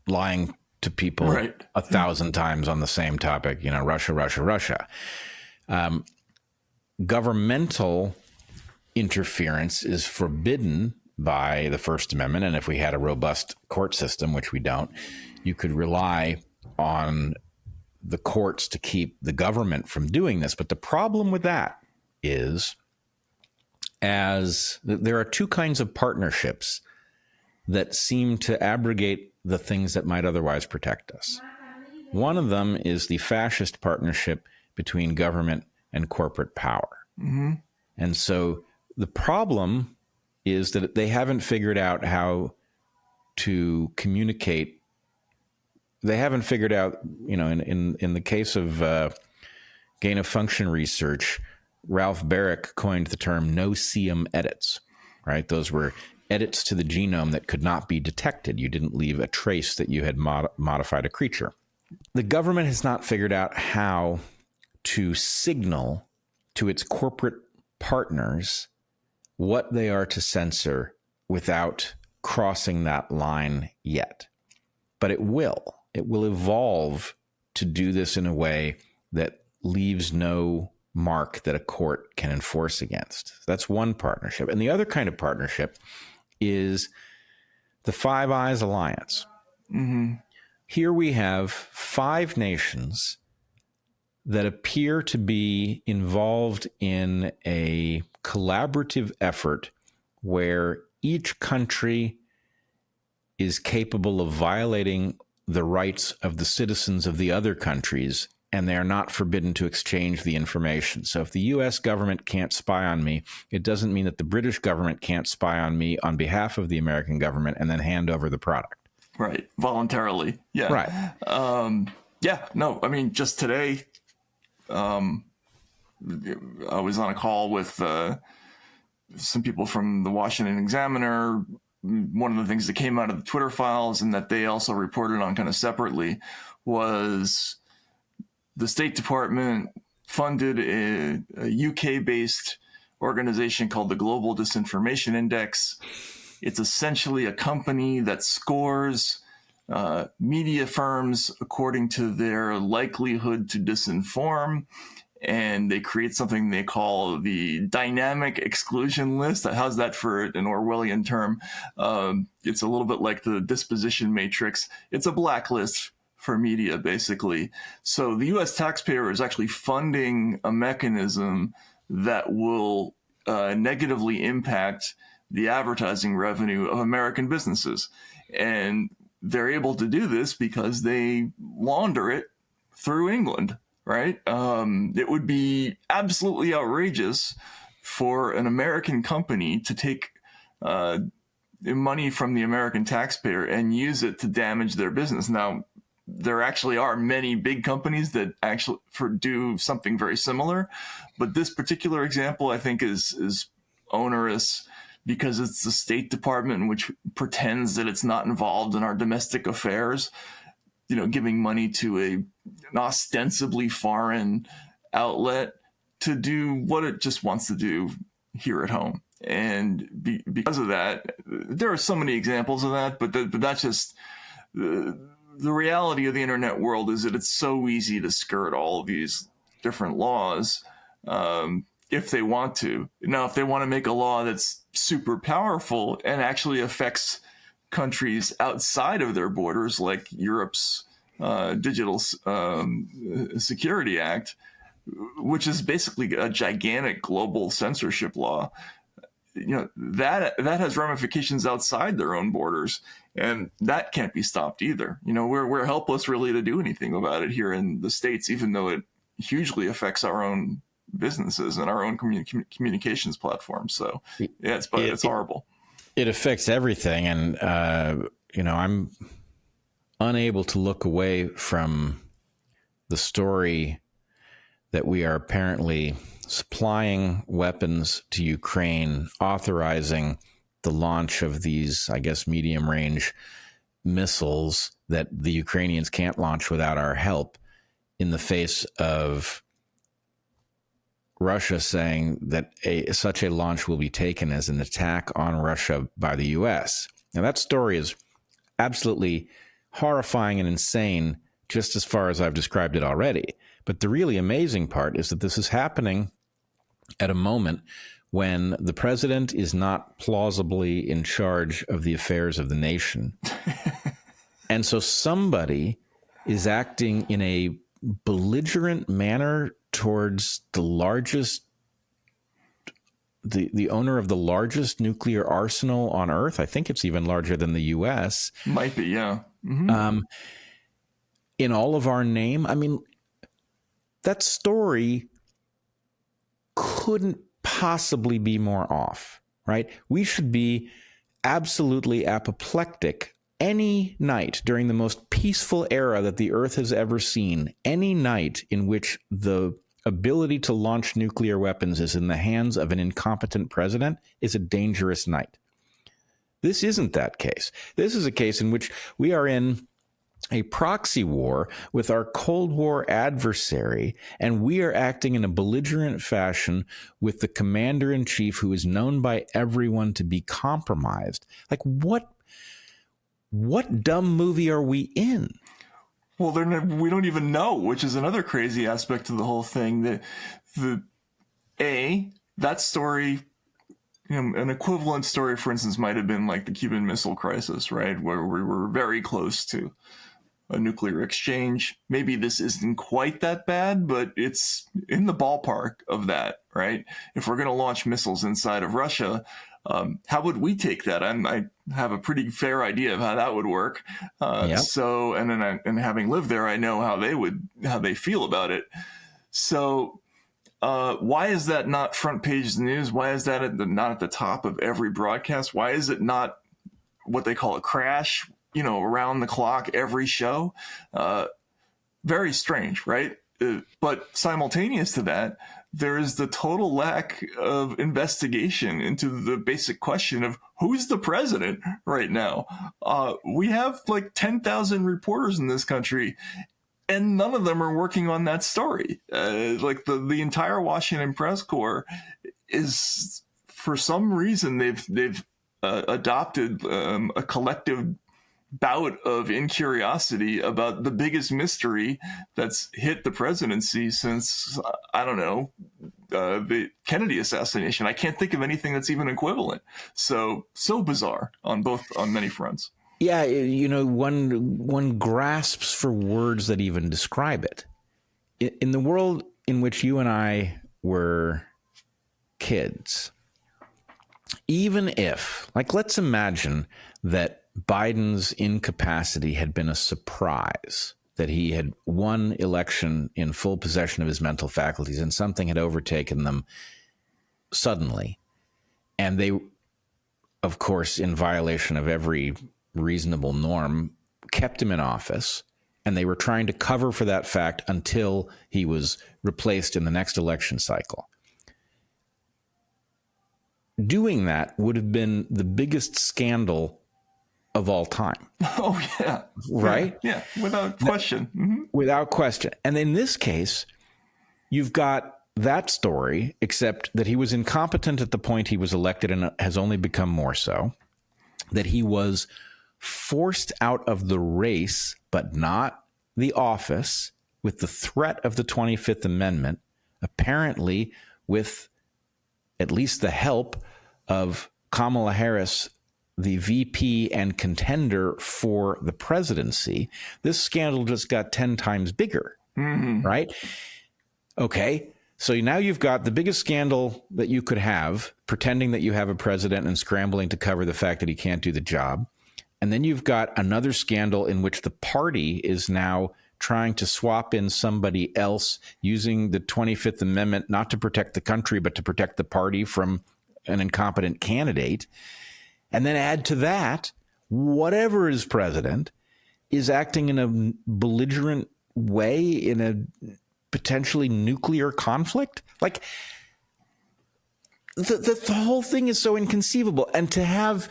lying to people 1,000 times on the same topic, Russia. Governmental interference is forbidden by the First Amendment. And if we had a robust court system, which we don't, you could rely on the courts to keep the government from doing this. But the problem with that is, as there are two kinds of partnerships that seem to abrogate the things that might otherwise protect us. One of them is the fascist partnership between government and corporate power. Mm-hmm. And so the problem is that they haven't figured out how to communicate. They haven't figured out, in the case of gain of function research, Ralph Barrick coined the term no-seum edits, right? Those were edits to the genome that could not be detected. You didn't leave a trace that you had modified a creature. The government has not figured out how to signal to its corporate partners what they are to censor without crossing that line yet. But it will. It will evolve to do this in a way that leaves no mark that a court can enforce against. That's one partnership. And the other kind of partnership is the Five Eyes Alliance. Mm-hmm. Here we have 5 nations that appear to be involved in a collaborative effort where each country is capable of violating the rights of the citizens of the other countries, and they are not forbidden to exchange the information. So if the U.S. government can't spy on me, it doesn't mean that the British government can't spy on me on behalf of the American government and then hand over the product. Right. Voluntarily. Yeah. Right. Yeah. No, I mean, just today, I was on a call with some people from the Washington Examiner, one of the things that came out of the Twitter files and that they also reported on kind of separately was the State Department funded a UK-based organization called the Global Disinformation Index. It's essentially a company that scores media firms according to their likelihood to disinform, and they create something they call the dynamic exclusion list. How's that for an Orwellian term? It's a little bit like the disposition matrix. It's a blacklist for media, basically. So the U.S. taxpayer is actually funding a mechanism that will negatively impact the advertising revenue of American businesses. And they're able to do this because they launder it through England, right? It would be absolutely outrageous for an American company to take money from the American taxpayer and use it to damage their business. Now, there actually are many big companies that actually do something very similar, but this particular example, I think, is onerous because it's the State Department which pretends that it's not involved in our domestic affairs, giving money to an ostensibly foreign outlet to do what it just wants to do here at home. And because of that, there are so many examples of that, but that's just the reality of the internet world is that it's so easy to skirt all of these different laws if they want to. Now, if they want to make a law that's super powerful and actually affects countries outside of their borders, like Europe's Digital Security Act, which is basically a gigantic global censorship law, that has ramifications outside their own borders, and that can't be stopped either. We're helpless really to do anything about it here in the States, even though it hugely affects our own businesses and our own communications platforms. So yeah, it's horrible. It affects everything, and I'm unable to look away from the story that we are apparently supplying weapons to Ukraine, authorizing the launch of these, I guess, medium-range missiles that the Ukrainians can't launch without our help, in the face of Russia saying that such a launch will be taken as an attack on Russia by the U.S. Now, that story is absolutely horrifying and insane, just as far as I've described it already. But the really amazing part is that this is happening at a moment when the president is not plausibly in charge of the affairs of the nation. And so somebody is acting in a belligerent manner towards the largest, the owner of the largest nuclear arsenal on Earth. I think it's even larger than the U.S. Might be, yeah. Mm-hmm. In all of our name. I mean, that story couldn't possibly be more off, right? We should be absolutely apoplectic any night during the most peaceful era that the Earth has ever seen, any night in which the ability to launch nuclear weapons is in the hands of an incompetent president is a dangerous night. This isn't that case. This is a case in which we are in a proxy war with our Cold War adversary, and we are acting in a belligerent fashion with the commander-in-chief who is known by everyone to be compromised. Like, what dumb movie are we in? Well, we don't even know, which is another crazy aspect of the whole thing. That story, an equivalent story, for instance, might have been like the Cuban Missile Crisis, right? Where we were very close to a nuclear exchange. Maybe this isn't quite that bad, but it's in the ballpark of that, right? If we're going to launch missiles inside of Russia, how would we take that? I have a pretty fair idea of how that would work. Yep. So, and having lived there, I know how they feel about it. So, why is that not front page news? Why is that not at the top of every broadcast? Why is it not what they call a crash, around the clock, every show? Very strange, right? But simultaneous to that, there is the total lack of investigation into the basic question of who's the president right now. We have like 10,000 reporters in this country, and none of them are working on that story. Like the entire Washington press corps is, for some reason, they've adopted a collective bout of incuriosity about the biggest mystery that's hit the presidency since, I don't know, the Kennedy assassination. I can't think of anything that's even equivalent. So bizarre on many fronts. Yeah, one grasps for words that even describe it. In the world in which you and I were kids, even if, like, let's imagine that Biden's incapacity had been a surprise, that he had won election in full possession of his mental faculties and something had overtaken them suddenly. And they, of course, in violation of every reasonable norm, kept him in office, and they were trying to cover for that fact until he was replaced in the next election cycle. Doing that would have been the biggest scandal of all time. Oh, yeah. Right? Yeah, without question. Mm-hmm. Without question. And in this case, you've got that story, except that he was incompetent at the point he was elected and has only become more so, that he was forced out of the race, but not the office, with the threat of the 25th Amendment, apparently with at least the help of Kamala Harris, the VP and contender for the presidency. This scandal just got 10 times bigger, right? Okay, so now you've got the biggest scandal that you could have, pretending that you have a president and scrambling to cover the fact that he can't do the job. And then you've got another scandal in which the party is now trying to swap in somebody else using the 25th Amendment, not to protect the country, but to protect the party from an incompetent candidate. And then add to that, whatever is president is acting in a belligerent way in a potentially nuclear conflict. Like, the whole thing is so inconceivable. And to have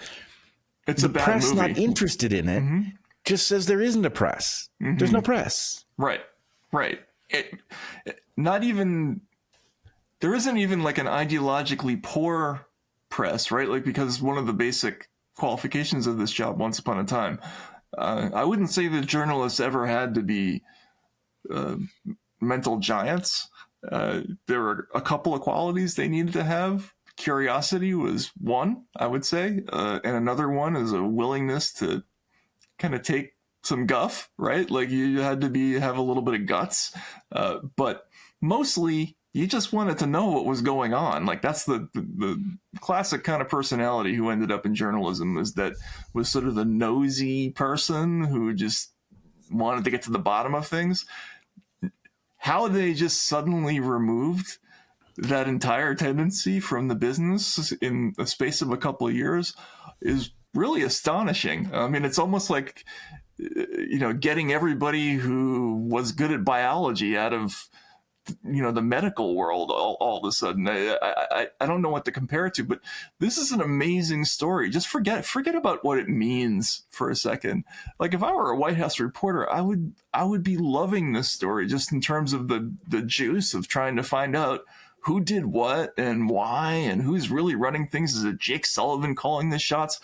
it's the a bad press movie. not interested in it just says there isn't a press. There's no press. Right. Not even, there isn't even like an ideologically poor press, right? Like, because one of the basic qualifications of this job once upon a time, I wouldn't say that journalists ever had to be mental giants. There were a couple of qualities they needed to have. Curiosity was one, I would say, and another one is a willingness to kind of take some guff, right? Like, you had to have a little bit of guts, but mostly you just wanted to know what was going on. Like, that's the classic kind of personality who ended up in journalism, was sort of the nosy person who just wanted to get to the bottom of things. How they just suddenly removed that entire tendency from the business in the space of a couple of years is really astonishing. I mean, it's almost like, getting everybody who was good at biology out of, the medical world all of a sudden. I don't know what to compare it to, but this is an amazing story. Just forget about what it means for a second. Like, if I were a White House reporter, I would be loving this story just in terms of the juice of trying to find out who did what and why and who's really running things. Is it Jake Sullivan calling the shots?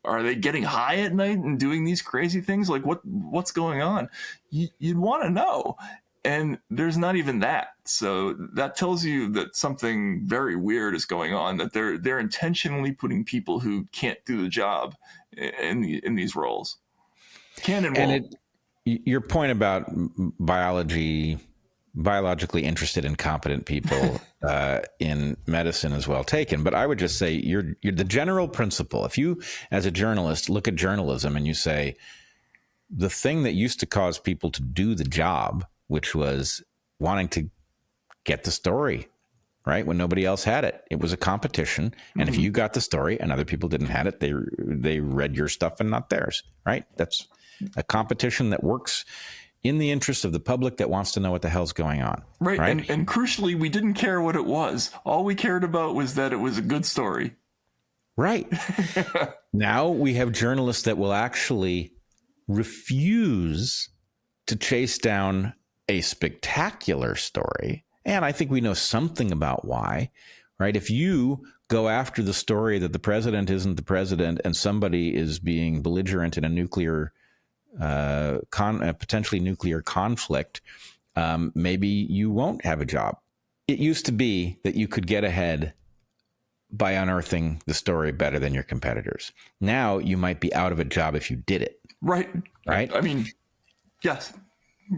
Are they getting high at night and doing these crazy things? Like, what's going on? You'd want to know. And there's not even that. So that tells you that something very weird is going on, that they're intentionally putting people who can't do the job in these roles. Can and won't. Your point about biologically interested and competent people in medicine is well taken. But I would just say you're the general principle. If you, as a journalist, look at journalism and you say, the thing that used to cause people to do the job, which was wanting to get the story, right? When nobody else had it, it was a competition. And if you got the story and other people didn't have it, they read your stuff and not theirs, right? That's a competition that works in the interest of the public that wants to know what the hell's going on. Right. Right. And crucially, we didn't care what it was. All we cared about was that it was a good story. Right. Now we have journalists that will actually refuse to chase down a spectacular story. And I think we know something about why, right? If you go after the story that the president isn't the president and somebody is being belligerent in a nuclear, potentially nuclear conflict, maybe you won't have a job. It used to be that you could get ahead by unearthing the story better than your competitors. Now you might be out of a job if you did it. Right. Right. I mean, yes,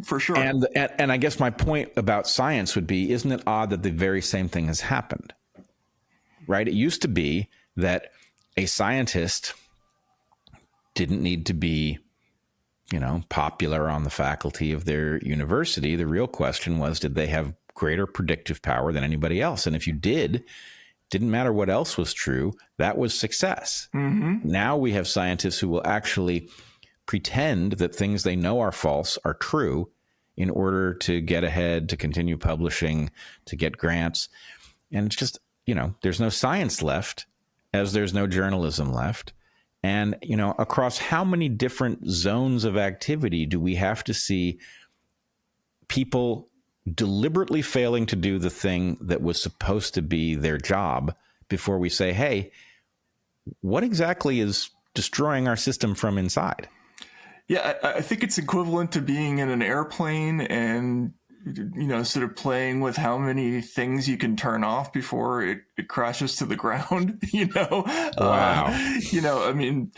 for sure. And I guess my point about science would be, isn't it odd that the very same thing has happened? Right. It used to be that a scientist didn't need to be, popular on the faculty of their university. The real question was, did they have greater predictive power than anybody else? And if you didn't matter what else was true, that was success. Mm-hmm. Now we have scientists who will actually pretend that things they know are false are true in order to get ahead, to continue publishing, to get grants. And it's just, there's no science left, as there's no journalism left. And, across how many different zones of activity do we have to see people deliberately failing to do the thing that was supposed to be their job before we say, hey, what exactly is destroying our system from inside? Yeah, I think it's equivalent to being in an airplane and, sort of playing with how many things you can turn off before it crashes to the ground, Wow. I mean,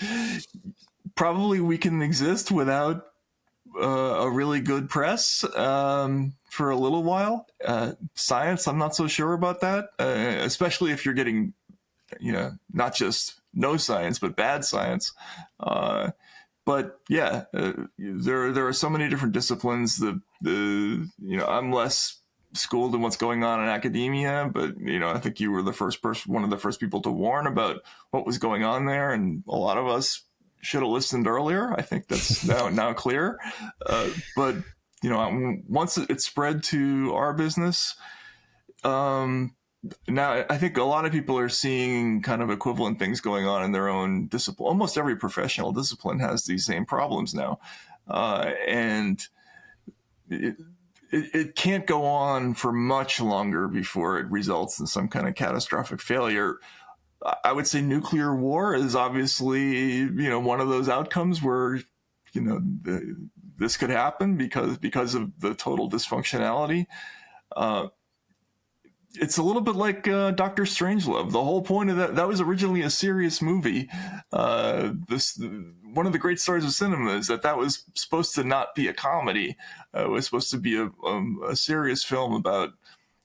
probably we can exist without a really good press for a little while. Science, I'm not so sure about that, especially if you're getting, not just no science, but bad science. But yeah, there are so many different disciplines. I'm less schooled in what's going on in academia, but I think you were one of the first people to warn about what was going on there, and a lot of us should have listened earlier. I think that's now clear. But once it spread to our business, now I think a lot of people are seeing kind of equivalent things going on in their own discipline. Almost every professional discipline has these same problems now. And it can't go on for much longer before it results in some kind of catastrophic failure. I would say nuclear war is obviously, one of those outcomes where, this could happen because of the total dysfunctionality. It's a little bit like Dr. Strangelove. The whole point of that was originally a serious movie. One of the great stories of cinema is that was supposed to not be a comedy. It was supposed to be a serious film about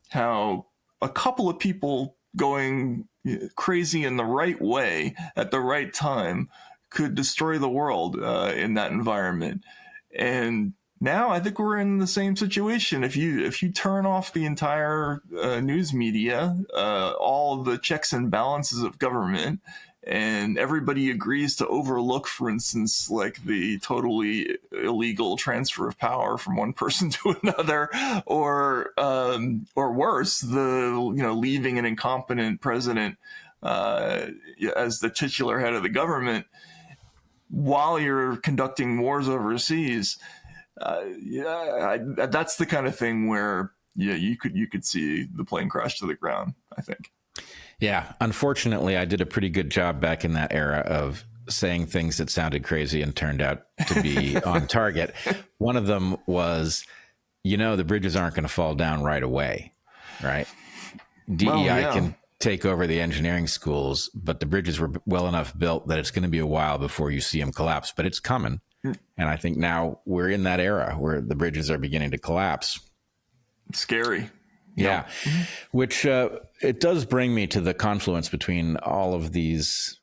how a couple of people going crazy in the right way at the right time could destroy the world in that environment. And now I think we're in the same situation. If you turn off the entire news media, all the checks and balances of government, and everybody agrees to overlook, for instance, like the totally illegal transfer of power from one person to another, or worse, leaving an incompetent president as the titular head of the government while you're conducting wars overseas. That's the kind of thing where you could see the plane crash to the ground, I think. Yeah, unfortunately, I did a pretty good job back in that era of saying things that sounded crazy and turned out to be on target. One of them was, the bridges aren't going to fall down right away, right? DEI can take over the engineering schools, but the bridges were well enough built that it's going to be a while before you see them collapse, but it's coming. And I think now we're in that era where the bridges are beginning to collapse. Scary. Yeah. Mm-hmm. Which it does bring me to the confluence between all of these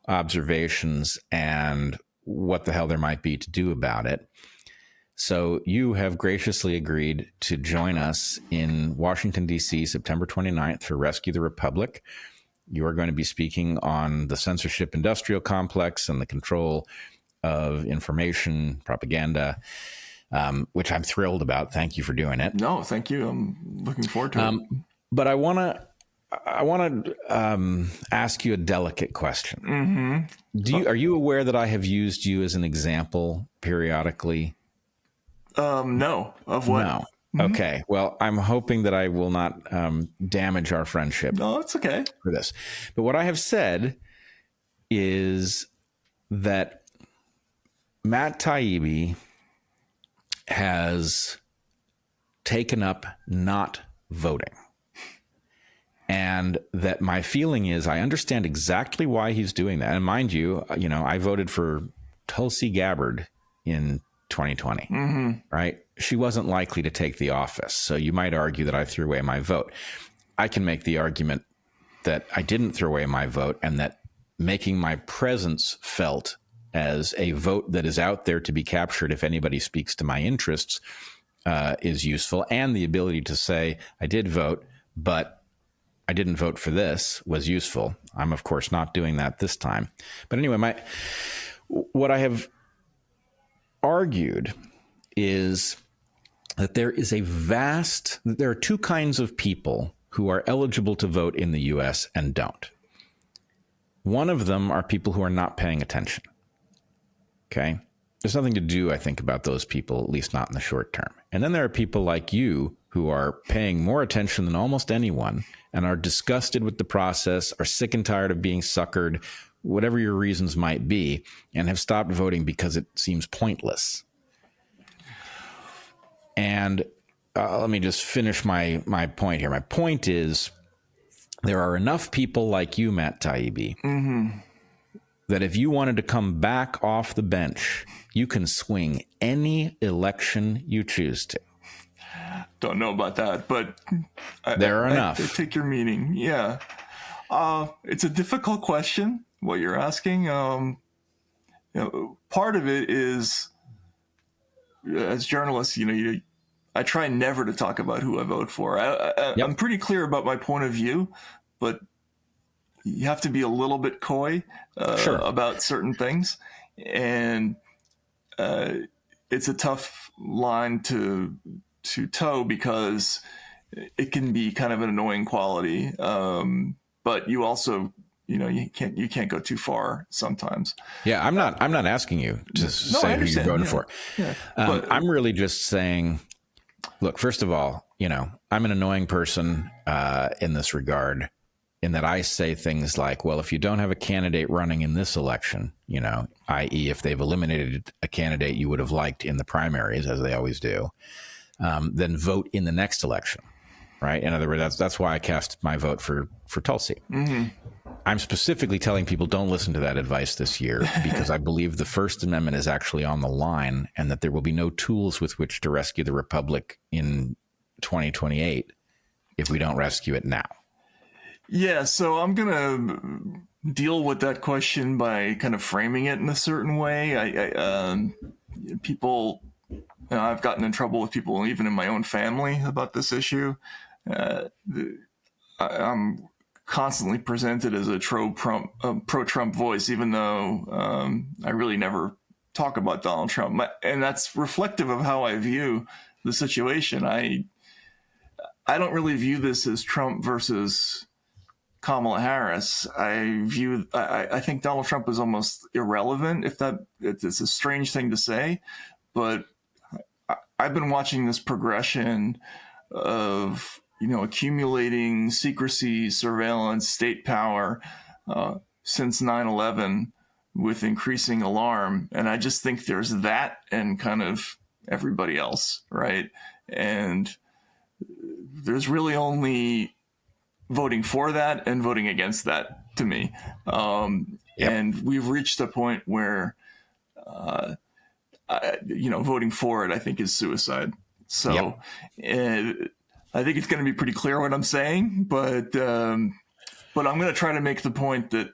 observations and what the hell there might be to do about it. So you have graciously agreed to join us in Washington, D.C., September 29th for Rescue the Republic. You are going to be speaking on the censorship industrial complex and the control of information, propaganda, which I'm thrilled about. Thank you for doing it. No, thank you. I'm looking forward to it. But I want to ask you a delicate question. Are you aware that I have used you as an example periodically? No, of what? No. Okay. Well, I'm hoping that I will not damage our friendship. No, it's okay. For this. But what I have said is that Matt Taibbi has taken up not voting. And that my feeling is I understand exactly why he's doing that. And mind you, I voted for Tulsi Gabbard in 2020, right? She wasn't likely to take the office. So you might argue that I threw away my vote. I can make the argument that I didn't throw away my vote and that making my presence felt as a vote that is out there to be captured if anybody speaks to my interests is useful. And the ability to say, I did vote, but I didn't vote for this was useful. I'm, of course, not doing that this time. But anyway, what I have argued is that there are two kinds of people who are eligible to vote in the U.S. and don't. One of them are people who are not paying attention. Okay? There's nothing to do, I think, about those people, at least not in the short term. And then there are people like you who are paying more attention than almost anyone and are disgusted with the process, are sick and tired of being suckered, whatever your reasons might be, and have stopped voting because it seems pointless. And let me just finish my point here. My point is there are enough people like you, Matt Taibbi, that if you wanted to come back off the bench, you can swing any election you choose to. Don't know about that, but there are enough. I take your meaning. Yeah. It's a difficult question, what you're asking. Part of it is, as journalists, I try never to talk about who I vote for. I'm pretty clear about my point of view, but you have to be a little bit coy about certain things. And it's a tough line to toe because it can be kind of an annoying quality. But you also, you can't go too far sometimes. Yeah, I'm not asking you to say who you're voting for. Yeah. I'm really just saying, look, first of all, I'm an annoying person in this regard, in that I say things like, well, if you don't have a candidate running in this election, i.e. if they've eliminated a candidate you would have liked in the primaries, as they always do, then vote in the next election, right? In other words, that's why I cast my vote for Tulsi. I'm specifically telling people don't listen to that advice this year because I believe the First Amendment is actually on the line and that there will be no tools with which to rescue the republic in 2028 if we don't rescue it now. Yeah, so I'm going to deal with that question by kind of framing it in a certain way. People, I've gotten in trouble with people even in my own family about this issue. I'm constantly presented as a pro-Trump voice, even though I really never talk about Donald Trump. And that's reflective of how I view the situation. I don't really view this as Trump versus Kamala Harris. I think Donald Trump is almost irrelevant, it's a strange thing to say, but I've been watching this progression of, accumulating secrecy, surveillance, state power since 9/11 with increasing alarm. And I just think there's that and kind of everybody else, right? And there's really only voting for that and voting against that to me. And we've reached a point where, voting for it, I think, is suicide. So I think it's going to be pretty clear what I'm saying, but I'm going to try to make the point that,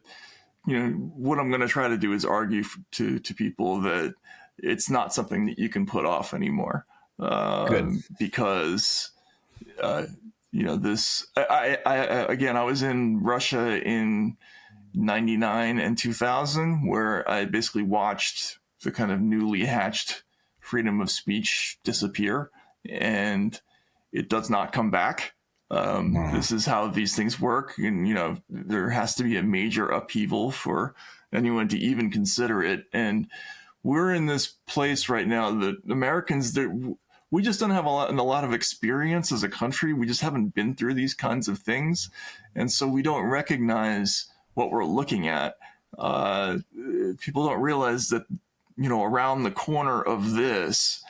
what I'm going to try to do is argue to people that it's not something that you can put off anymore. Because, I was in Russia in 99 and 2000, where I basically watched the kind of newly hatched freedom of speech disappear, and it does not come back. This is how these things work. And, there has to be a major upheaval for anyone to even consider it. And we're in this place right now that Americans, we just don't have a lot of experience as a country. We just haven't been through these kinds of things. And so we don't recognize what we're looking at. People don't realize that, around the corner of this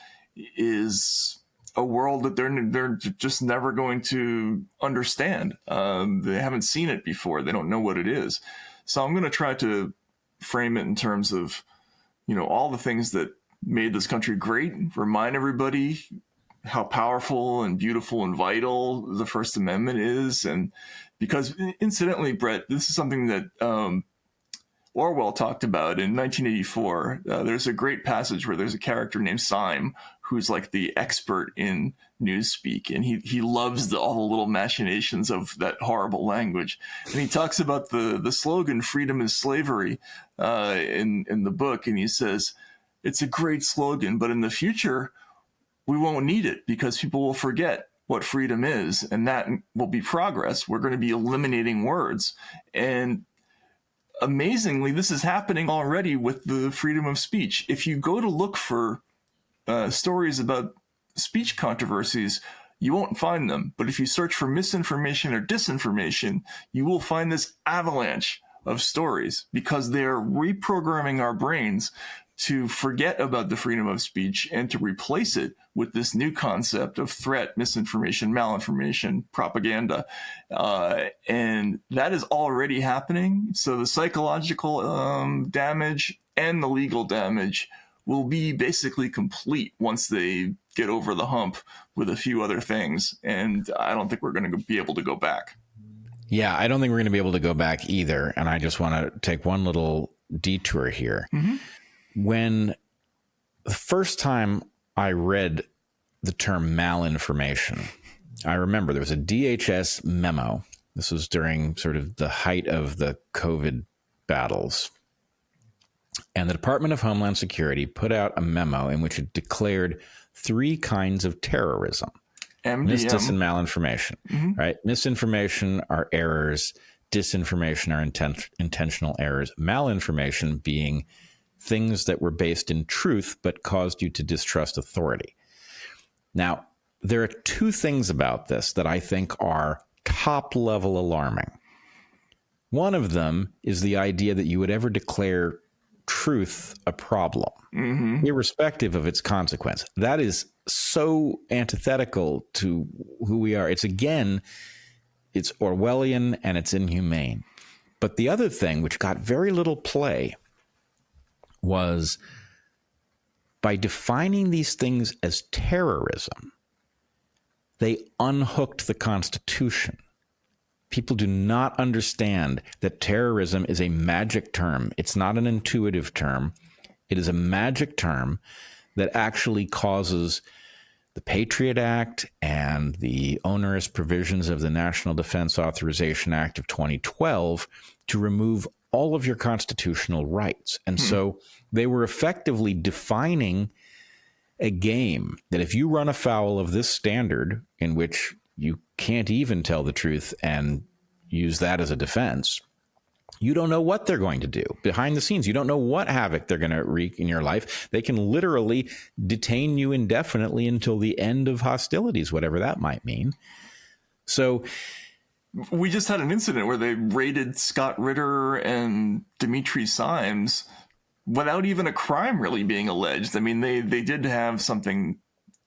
is a world that they're just never going to understand. They haven't seen it before. They don't know what it is. So I'm going to try to frame it in terms of, all the things that made this country great, remind everybody how powerful and beautiful and vital the First Amendment is. And because incidentally, Brett, this is something that Orwell talked about in 1984. There's a great passage where there's a character named Syme who's like the expert in newspeak, and he loves all the little machinations of that horrible language. And he talks about the slogan "Freedom is slavery" in the book, and he says it's a great slogan, but in the future we won't need it because people will forget what freedom is, and that will be progress. We're going to be eliminating words. And amazingly, this is happening already with the freedom of speech. If you go to look for stories about speech controversies, you won't find them. But if you search for misinformation or disinformation, you will find this avalanche of stories because they're reprogramming our brains to forget about the freedom of speech and to replace it with this new concept of threat, misinformation, malinformation, propaganda. And that is already happening. So the psychological damage and the legal damage will be basically complete once they get over the hump with a few other things. And I don't think we're going to be able to go back. Yeah, I don't think we're going to be able to go back either. And I just want to take one little detour here. Mm-hmm. When the first time I read the term malinformation, I remember there was a DHS memo. This was during sort of the height of the COVID battles. And the Department of Homeland Security put out a memo in which it declared 3 kinds of terrorism. MDM. Mis, and malinformation, right? Misinformation are errors. Disinformation are intentional errors. Malinformation being things that were based in truth but caused you to distrust authority. Now, there are 2 things about this that I think are top-level alarming. One of them is the idea that you would ever declare truth a problem, irrespective of its consequence. That is so antithetical to who we are. It's Orwellian and it's inhumane. But the other thing, which got very little play, was by defining these things as terrorism, they unhooked the Constitution. People do not understand that terrorism is a magic term. It's not an intuitive term. It is a magic term that actually causes the Patriot Act and the onerous provisions of the National Defense Authorization Act of 2012 to remove all of your constitutional rights. And so they were effectively defining a game that if you run afoul of this standard in which you can't even tell the truth and use that as a defense, you don't know what they're going to do behind the scenes. You don't know what havoc they're going to wreak in your life. They can literally detain you indefinitely until the end of hostilities, whatever that might mean. So we just had an incident where they raided Scott Ritter and Dimitri Simes without even a crime really being alleged. I mean, they did have something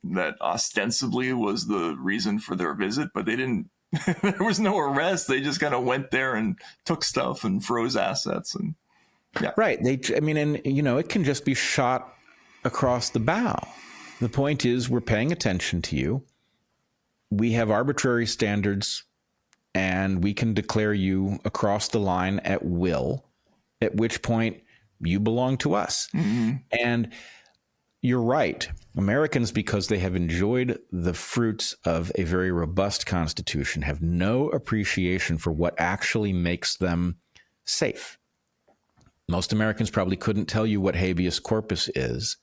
that ostensibly was the reason for their visit, but they didn't. There was no arrest. They just kind of went there and took stuff and froze assets. And yeah, right. It can just be shot across the bow. The point is, we're paying attention to you. We have arbitrary standards, and we can declare you across the line at will, at which point you belong to us. And you're right. Americans, because they have enjoyed the fruits of a very robust constitution, have no appreciation for what actually makes them safe. Most Americans probably couldn't tell you what habeas corpus is,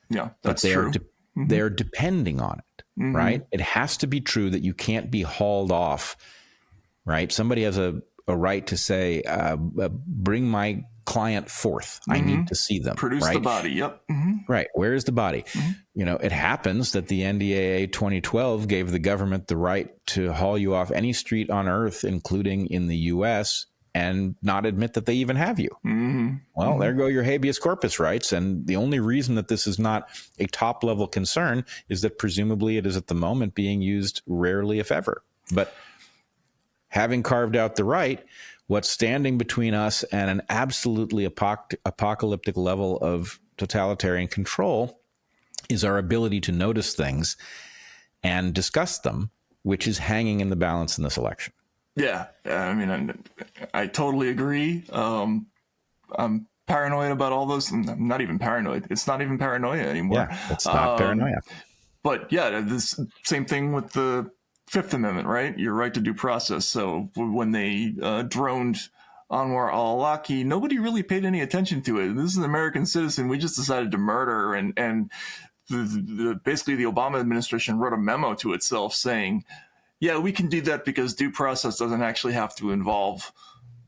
Yeah, but that's true. They're depending on it, right? It has to be true that you can't be hauled off, right? Somebody has a right to say, bring my client forth. I need to see them. Produce right? the body. Yep. Right. Where is the body? It happens that the NDAA 2012 gave the government the right to haul you off any street on earth, including in the U.S., and not admit that they even have you. Well, there go your habeas corpus rights. And the only reason that this is not a top level concern is that presumably it is at the moment being used rarely, if ever. But having carved out the right, what's standing between us and an absolutely apocalyptic level of totalitarian control is our ability to notice things and discuss them, which is hanging in the balance in this election. Yeah, I mean, I totally agree. I'm paranoid about all those. I'm not even paranoid. It's not even paranoia anymore. Yeah, it's not paranoia. But yeah, this same thing with the Fifth Amendment, right? Your right to due process. So when they droned Anwar al-Awlaki, nobody really paid any attention to it. This is an American citizen we just decided to murder, and basically the Obama administration wrote a memo to itself saying, yeah, we can do that because due process doesn't actually have to involve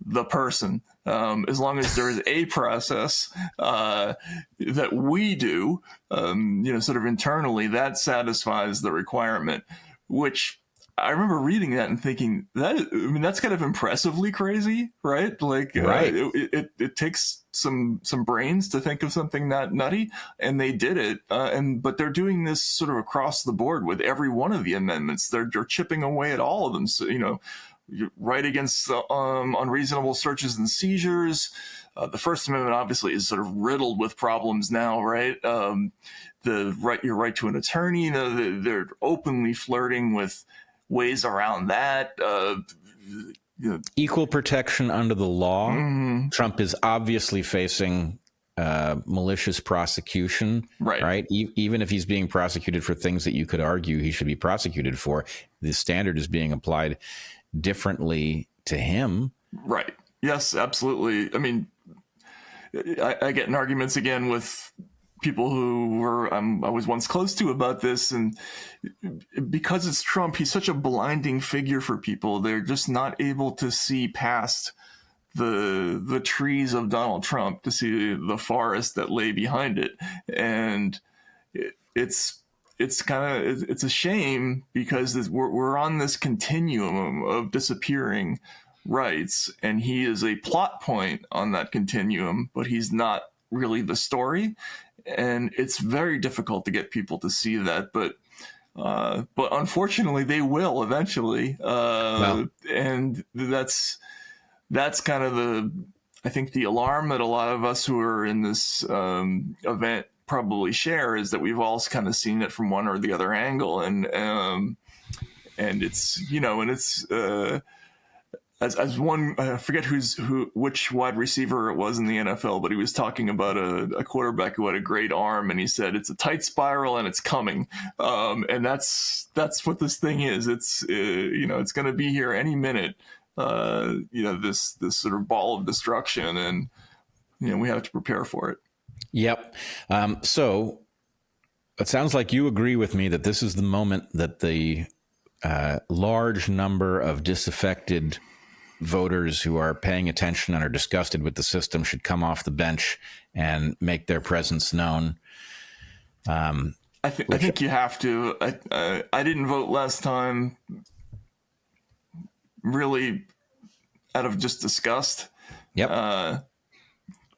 the person. As long as there is a process that we do, sort of internally, that satisfies the requirement, which I remember reading that and thinking that's kind of impressively crazy, right? Like, right. It takes some brains to think of something that nutty, and they did it. But they're doing this sort of across the board with every one of the amendments. They're chipping away at all of them. So, you're right against unreasonable searches and seizures. The First Amendment obviously is sort of riddled with problems now, right? Your right to an attorney. They're openly flirting with ways around that. Equal protection under the law. Trump is obviously facing malicious prosecution, right? Even if he's being prosecuted for things that you could argue he should be prosecuted for, the standard is being applied differently to him. Right. Yes, absolutely. I mean, I get in arguments again with people who I was once close to about this, and because it's Trump, he's such a blinding figure for people. They're just not able to see past the trees of Donald Trump to see the forest that lay behind it. And it's a shame because we're on this continuum of disappearing rights, and he is a plot point on that continuum, but he's not really the story. And it's very difficult to get people to see that, but unfortunately they will eventually. And that's kind of I think the alarm that a lot of us who are in this event probably share, is that we've all kind of seen it from one or the other angle. And it's, and it's, as one, I forget which wide receiver it was in the NFL, but he was talking about a quarterback who had a great arm, and he said it's a tight spiral and it's coming. And that's what this thing is. It's it's going to be here any minute. This sort of ball of destruction, and we have to prepare for it. Yep. So it sounds like you agree with me that this is the moment that the large number of disaffected voters who are paying attention and are disgusted with the system should come off the bench and make their presence known. I think you have to. I didn't vote last time, really, out of just disgust. Yep.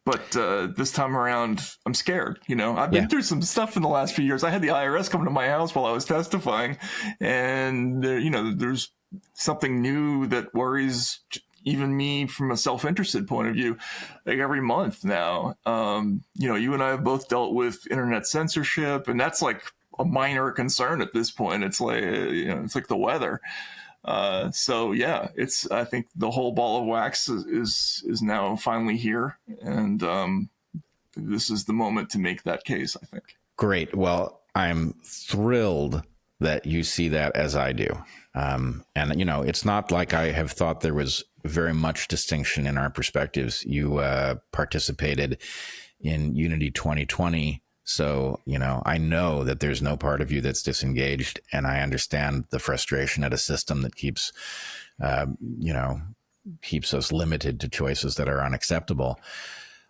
But this time around, I'm scared. I've been through some stuff in the last few years. I had the IRS come to my house while I was testifying, and there's something new that worries even me from a self-interested point of view, like every month now. You and I have both dealt with internet censorship, and that's like a minor concern at this point. It's like it's like the weather. So yeah, I think the whole ball of wax is now finally here, and this is the moment to make that case, I think. Great. Well, I'm thrilled that you see that as I do. And it's not like I have thought there was very much distinction in our perspectives. You participated in Unity 2020 So, I know that there's no part of you that's disengaged, and I understand the frustration at a system that keeps, keeps us limited to choices that are unacceptable.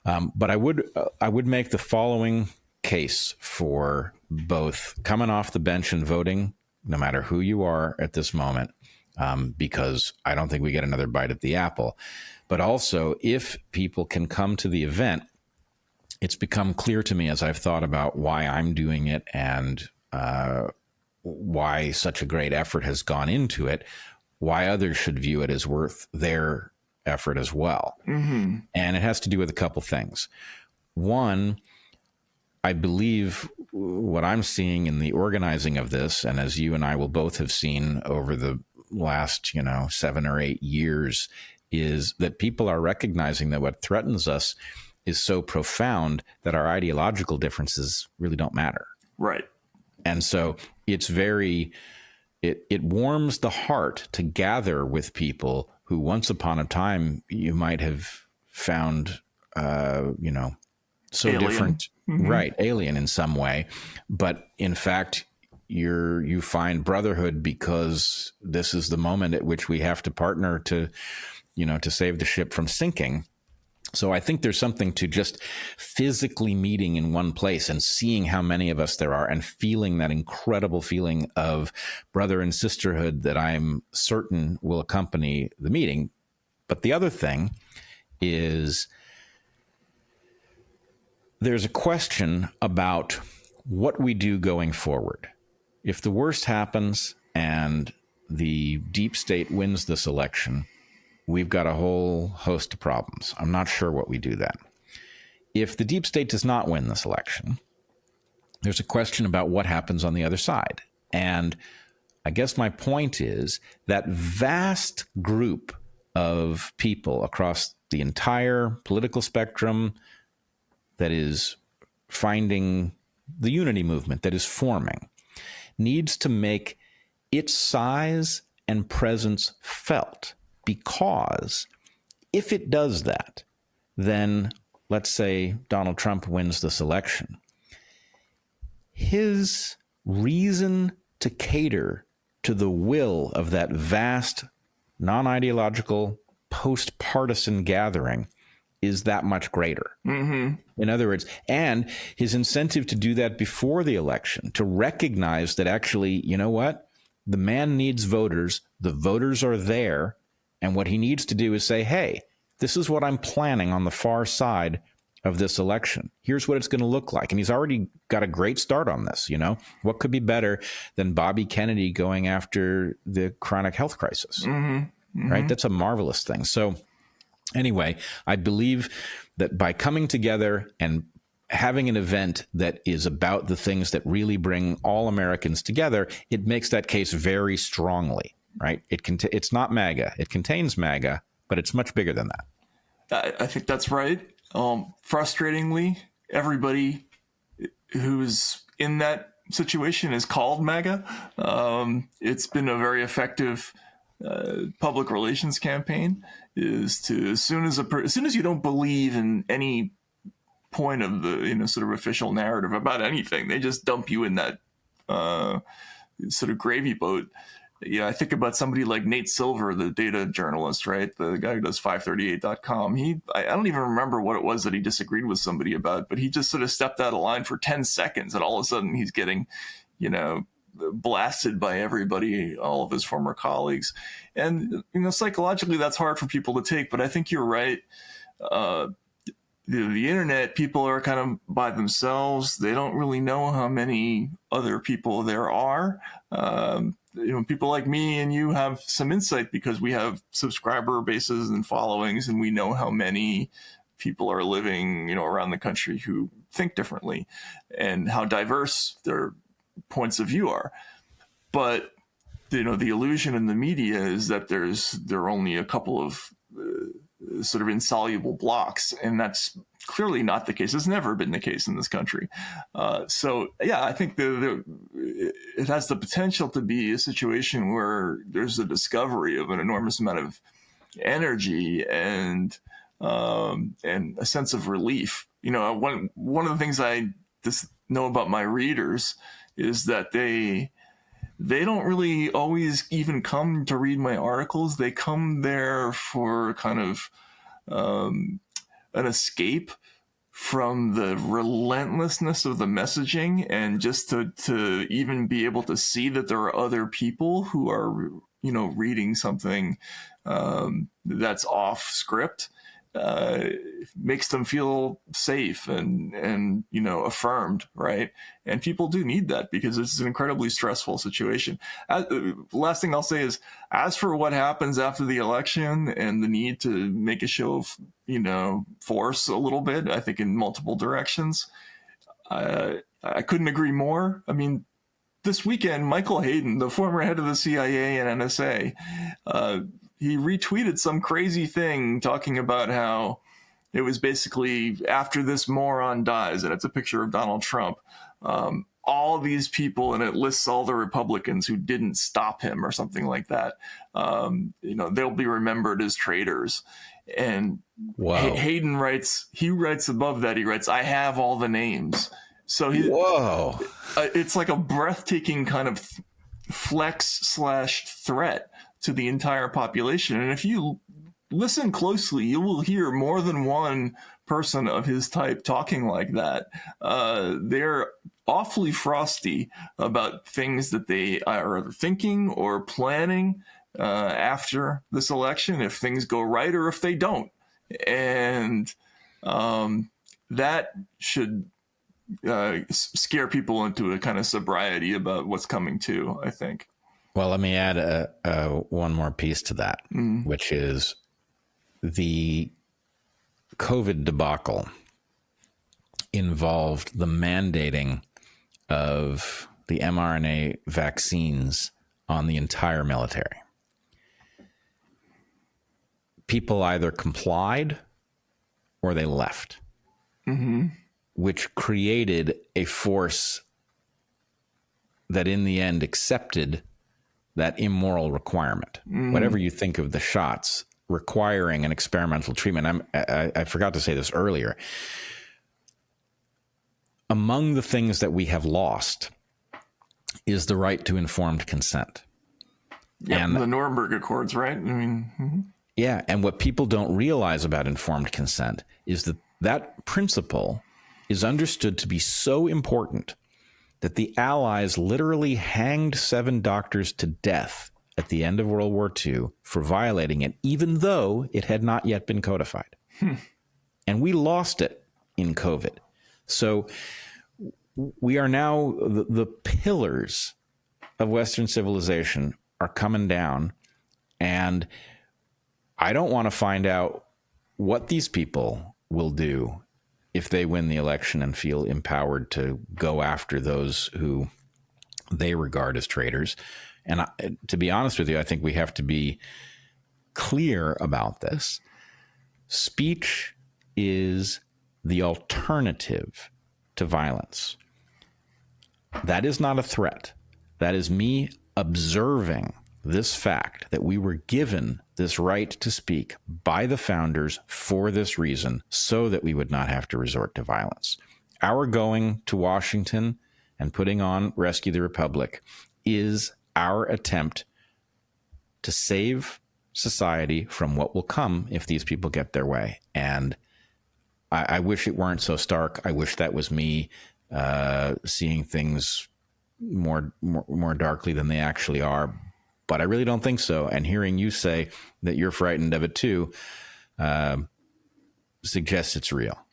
But I would make the following case for both coming off the bench and voting, no matter who you are at this moment, because I don't think we get another bite at the apple. But also, if people can come to the event, it's become clear to me as I've thought about why I'm doing it and why such a great effort has gone into it, why others should view it as worth their effort as well. Mm-hmm. And it has to do with a couple things. One, I believe what I'm seeing in the organizing of this, and as you and I will both have seen over the last, 7 or 8 years, is that people are recognizing that what threatens us is so profound that our ideological differences really don't matter. Right. And so it's it warms the heart to gather with people who once upon a time you might have found, so Alien. different, mm-hmm. right, alien in some way. But in fact, you find brotherhood because this is the moment at which we have to partner to save the ship from sinking. So I think there's something to just physically meeting in one place and seeing how many of us there are and feeling that incredible feeling of brother and sisterhood that I'm certain will accompany the meeting. But the other thing is there's a question about what we do going forward. If the worst happens and the deep state wins this election, we've got a whole host of problems. I'm not sure what we do then. If the deep state does not win this election, there's a question about what happens on the other side. And I guess my point is that vast group of people across the entire political spectrum that is finding the unity movement that is forming needs to make its size and presence felt. Because if it does that, then let's say Donald Trump wins this election, his reason to cater to the will of that vast, non-ideological, post-partisan gathering is that much greater. Mm-hmm. In other words, and his incentive to do that before the election, to recognize that actually, you know what? The man needs voters. The voters are there. And what he needs to do is say, hey, this is what I'm planning on the far side of this election. Here's what it's going to look like. And he's already got a great start on this. What could be better than Bobby Kennedy going after the chronic health crisis? Mm-hmm. Mm-hmm. Right? That's a marvelous thing. So anyway, I believe that by coming together and having an event that is about the things that really bring all Americans together, it makes that case very strongly. Right? It's not MAGA. It contains MAGA, but it's much bigger than that. I think that's right. Frustratingly, everybody who's in that situation is called MAGA. It's been a very effective public relations campaign. Is to as soon as you don't believe in any point of the sort of official narrative about anything, they just dump you in that sort of gravy boat. Yeah, I think about somebody like Nate Silver, the data journalist, right? The guy who does 538.com. I don't even remember what it was that he disagreed with somebody about, but he just sort of stepped out of line for 10 seconds and all of a sudden he's getting, blasted by everybody, all of his former colleagues. And, psychologically that's hard for people to take, but I think you're right. The internet, people are kind of by themselves. They don't really know how many other people there are. People like me and you have some insight because we have subscriber bases and followings, and we know how many people are living, around the country who think differently and how diverse their points of view are. But, the illusion in the media is that there are only a couple of sort of insoluble blocks, and that's clearly not the case. It's never been the case in this country. So yeah, I think it has the potential to be a situation where there's a discovery of an enormous amount of energy and a sense of relief. One of the things know about my readers is that they don't really always even come to read my articles. They come there for kind of an escape from the relentlessness of the messaging, and just to even be able to see that there are other people who are, reading something that's off script, makes them feel safe and affirmed, right? And people do need that because it's an incredibly stressful situation. Last thing I'll say is, as for what happens after the election and the need to make a show of force a little bit, I think in multiple directions, I couldn't agree more. I mean, this weekend, Michael Hayden, the former head of the CIA and NSA, he retweeted some crazy thing talking about how it was basically after this moron dies, and it's a picture of Donald Trump, all these people, and it lists all the Republicans who didn't stop him or something like that. They'll be remembered as traitors. And Wow. Hayden writes above that, he writes, I have all the names. So it's like a breathtaking kind of flex/threat to the entire population. And if you listen closely, you will hear more than one person of his type talking like that. They're awfully frosty about things that they are thinking or planning after this election, if things go right or if they don't. And that should scare people into a kind of sobriety about what's coming too, I think. Well, let me add one more piece to that, which is the COVID debacle involved the mandating of the mRNA vaccines on the entire military. People either complied or they left, which created a force that in the end accepted that immoral requirement. Whatever you think of the shots requiring an experimental treatment, I forgot to say this earlier. Among the things that we have lost is the right to informed consent. Yeah, and the Nuremberg Accords, right? I mean, yeah, and what people don't realize about informed consent is that that principle is understood to be so important that the Allies literally hanged 7 doctors to death at the end of World War II for violating it, even though it had not yet been codified. And we lost it in COVID. So we are now, the pillars of Western civilization are coming down, and I don't want to find out what these people will do if they win the election and feel empowered to go after those who they regard as traitors. And to be honest with you, I think we have to be clear about this. Speech is the alternative to violence. That is not a threat. That is me observing this fact that we were given this right to speak by the founders for this reason, so that we would not have to resort to violence. Our going to Washington and putting on Rescue the Republic is our attempt to save society from what will come if these people get their way. And I wish it weren't so stark. I wish that was me seeing things more darkly than they actually are. But I really don't think so. And hearing you say that you're frightened of it too suggests it's real.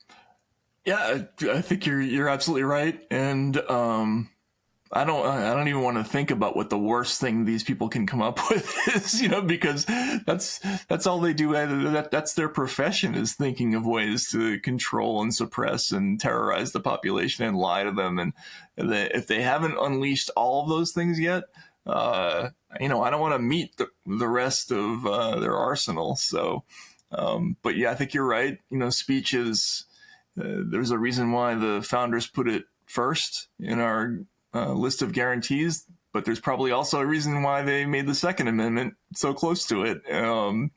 Yeah, I think you're absolutely right. And I don't even want to think about what the worst thing these people can come up with is, because that's all they do. That's their profession, is thinking of ways to control and suppress and terrorize the population and lie to them. And if they haven't unleashed all of those things yet, I don't want to meet the rest of their arsenal. So, but yeah, I think you're right. Speech is, there's a reason why the founders put it first in our list of guarantees, but there's probably also a reason why they made the Second Amendment so close to it. I don't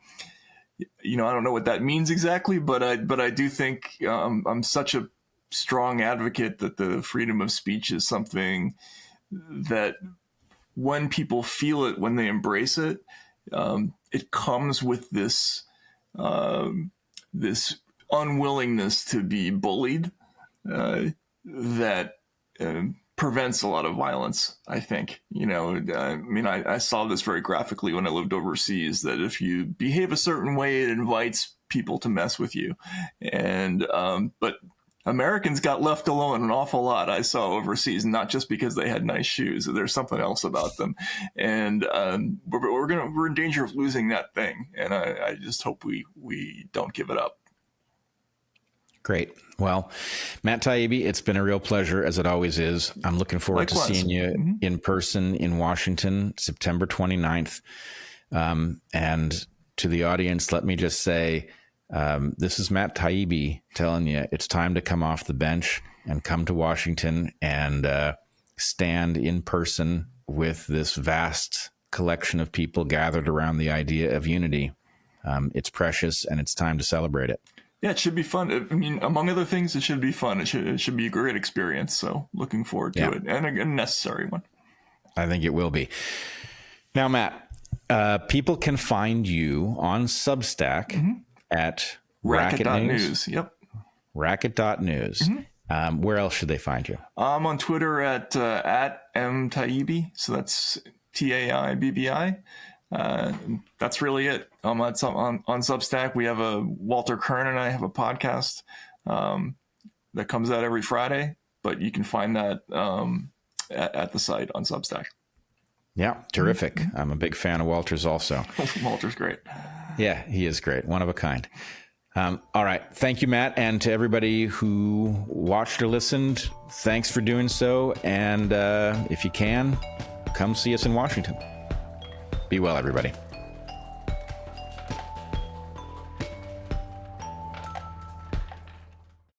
know what that means exactly, but I do think I'm such a strong advocate that the freedom of speech is something that when people feel it, when they embrace it, it comes with this this unwillingness to be bullied that prevents a lot of violence, I think. I mean, I saw this very graphically when I lived overseas, that if you behave a certain way, it invites people to mess with you. And but Americans got left alone an awful lot, I saw overseas, not just because they had nice shoes. There's something else about them. And we're in danger of losing that thing. And I just hope we don't give it up. Great. Well, Matt Taibbi, it's been a real pleasure, as it always is. I'm looking forward Likewise. to seeing you in person in Washington, September 29th. And to the audience, let me just say, this is Matt Taibbi telling you it's time to come off the bench and come to Washington and stand in person with this vast collection of people gathered around the idea of unity. It's precious, and it's time to celebrate it. Yeah, it should be fun. I mean, among other things, it should be fun. It should be a great experience. So looking forward to it, and a necessary one. I think it will be. Now, Matt, people can find you on Substack at Racket.news. Yep. Racket.news. Where else should they find you? I'm on Twitter at @mtaibbi. So that's TAIBBI. That's really it. On Substack, we have Walter Kern and I have a podcast that comes out every Friday, but you can find that at the site on Substack. Yeah, terrific. I'm a big fan of Walter's also. Walter's great. Yeah, he is great. One of a kind. All right. Thank you, Matt. And to everybody who watched or listened, thanks for doing so. And if you can, come see us in Washington. Be well, everybody.